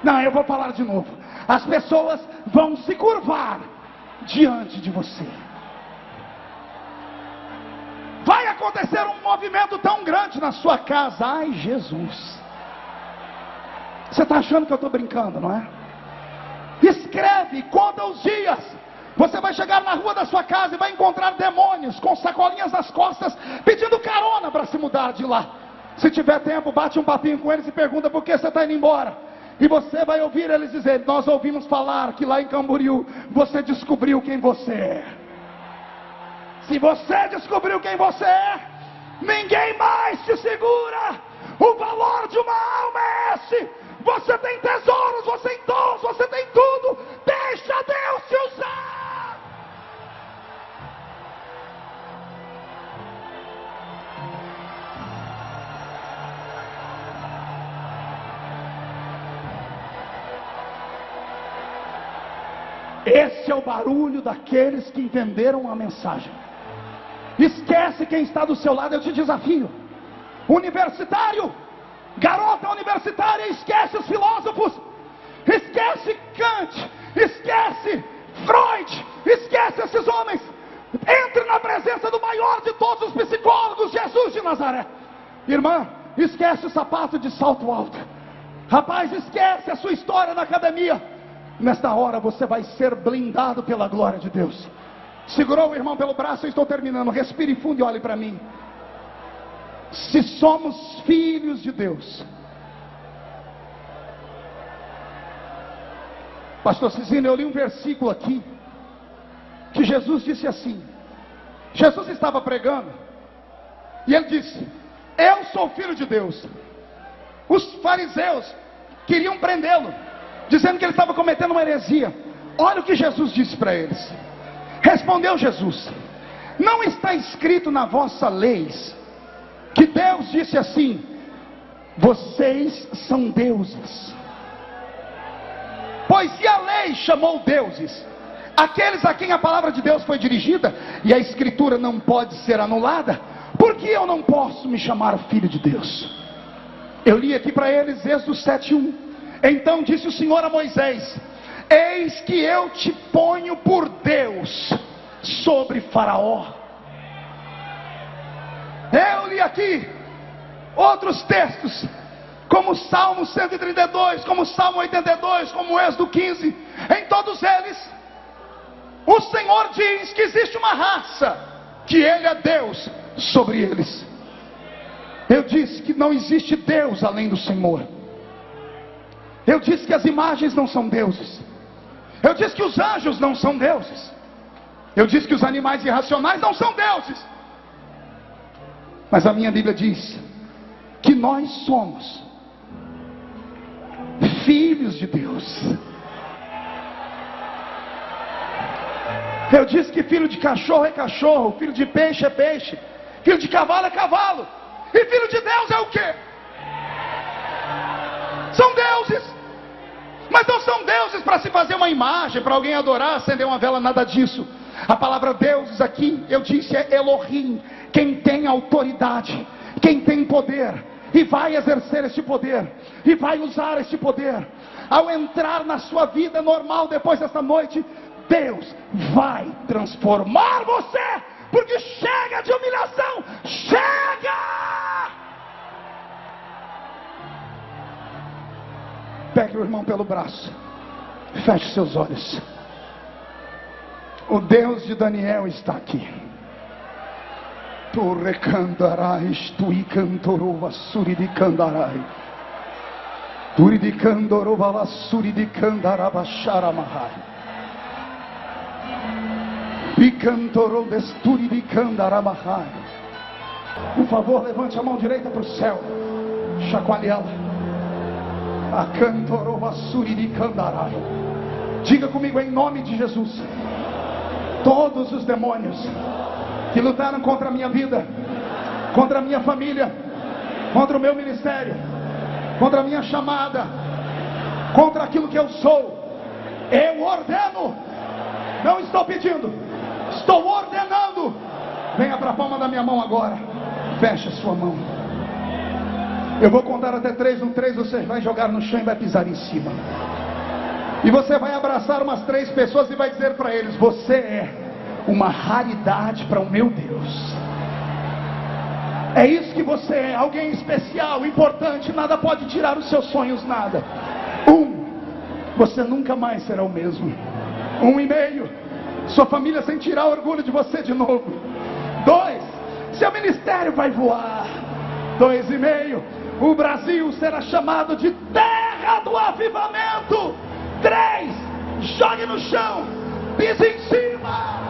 Não, eu vou falar de novo. As pessoas vão se curvar diante de você. Vai acontecer um movimento tão grande na sua casa. Ai, Jesus. Você está achando que eu estou brincando, não é? Escreve, conta os dias. Você vai chegar na rua da sua casa e vai encontrar demônios com sacolinhas nas costas, pedindo carona para se mudar de lá. Se tiver tempo, bate um papinho com eles e pergunta por que você está indo embora. E você vai ouvir eles dizer: nós ouvimos falar que lá em Camboriú você descobriu quem você é. Se você descobriu quem você é, ninguém mais te segura. O valor de uma alma é esse. Você tem tesouros, você tem dons, você tem tudo. Deixa Deus te usar. Esse é o barulho daqueles que entenderam a mensagem. Esquece quem está do seu lado, eu te desafio. Universitário, garota universitária, esquece os filósofos, esquece Kant, esquece Freud, esquece esses homens. Entre na presença do maior de todos os psicólogos, Jesus de Nazaré. Irmã, esquece o sapato de salto alto. Rapaz, esquece a sua história na academia. Nesta hora você vai ser blindado pela glória de Deus. Segurou o irmão pelo braço, eu estou terminando. Respire fundo e olhe para mim. Se somos filhos de Deus, pastor Cisino, eu li um versículo aqui, que Jesus disse assim. Jesus estava pregando, e ele disse: eu sou filho de Deus. Os fariseus queriam prendê-lo, dizendo que ele estava cometendo uma heresia. Olha o que Jesus disse para eles. Respondeu Jesus: não está escrito na vossa lei que Deus disse assim: vocês são deuses? Pois se a lei chamou deuses aqueles a quem a palavra de Deus foi dirigida, e a escritura não pode ser anulada, por que eu não posso me chamar filho de Deus? Eu li aqui para eles Êxodo 7:1. Então disse o Senhor a Moisés: eis que eu te ponho por Deus sobre Faraó. Eu li aqui outros textos, como o Salmo 132, como o Salmo 82, como o Êxodo 15. Em todos eles, o Senhor diz que existe uma raça, que Ele é Deus sobre eles. Eu disse que não existe Deus além do Senhor. Eu disse que as imagens não são deuses. Eu disse que os anjos não são deuses. Eu disse que os animais irracionais não são deuses. Mas a minha Bíblia diz que nós somos filhos de Deus. Eu disse que filho de cachorro é cachorro, filho de peixe é peixe, filho de cavalo é cavalo, e filho de Deus é o quê? São deuses, mas não são deuses para se fazer uma imagem, para alguém adorar, acender uma vela, nada disso. A palavra deuses aqui, eu disse, é Elohim, quem tem autoridade, quem tem poder, e vai exercer este poder, e vai usar este poder. Ao entrar na sua vida normal depois desta noite, Deus vai transformar você, porque chega de humilhação, chega! Pegue o irmão pelo braço, feche seus olhos. O Deus de Daniel está aqui. Tu recandarais, tu icantorova suri de candarai, turi de candorova suri de candaraba charamahai, icantorou desturi de candaramahai. Por favor, levante a mão direita para o céu, chacoalhe ela. A cantorova suri de candarai. Diga comigo em nome de Jesus: todos os demônios que lutaram contra a minha vida, contra a minha família, contra o meu ministério, contra a minha chamada, contra aquilo que eu sou, eu ordeno, não estou pedindo, estou ordenando. Venha para a palma da minha mão agora, feche a sua mão. Eu vou contar até 3, no 3 você vai jogar no chão e vai pisar em cima, e você vai abraçar umas 3 pessoas e vai dizer para eles: você é uma raridade para o meu Deus. É isso que você é, alguém especial, importante. Nada pode tirar os seus sonhos, nada. 1, você nunca mais será o mesmo. 1,5, sua família sentirá orgulho de você de novo. 2, seu ministério vai voar. 2,5, o Brasil será chamado de terra do avivamento. 3, jogue no chão, pise em cima.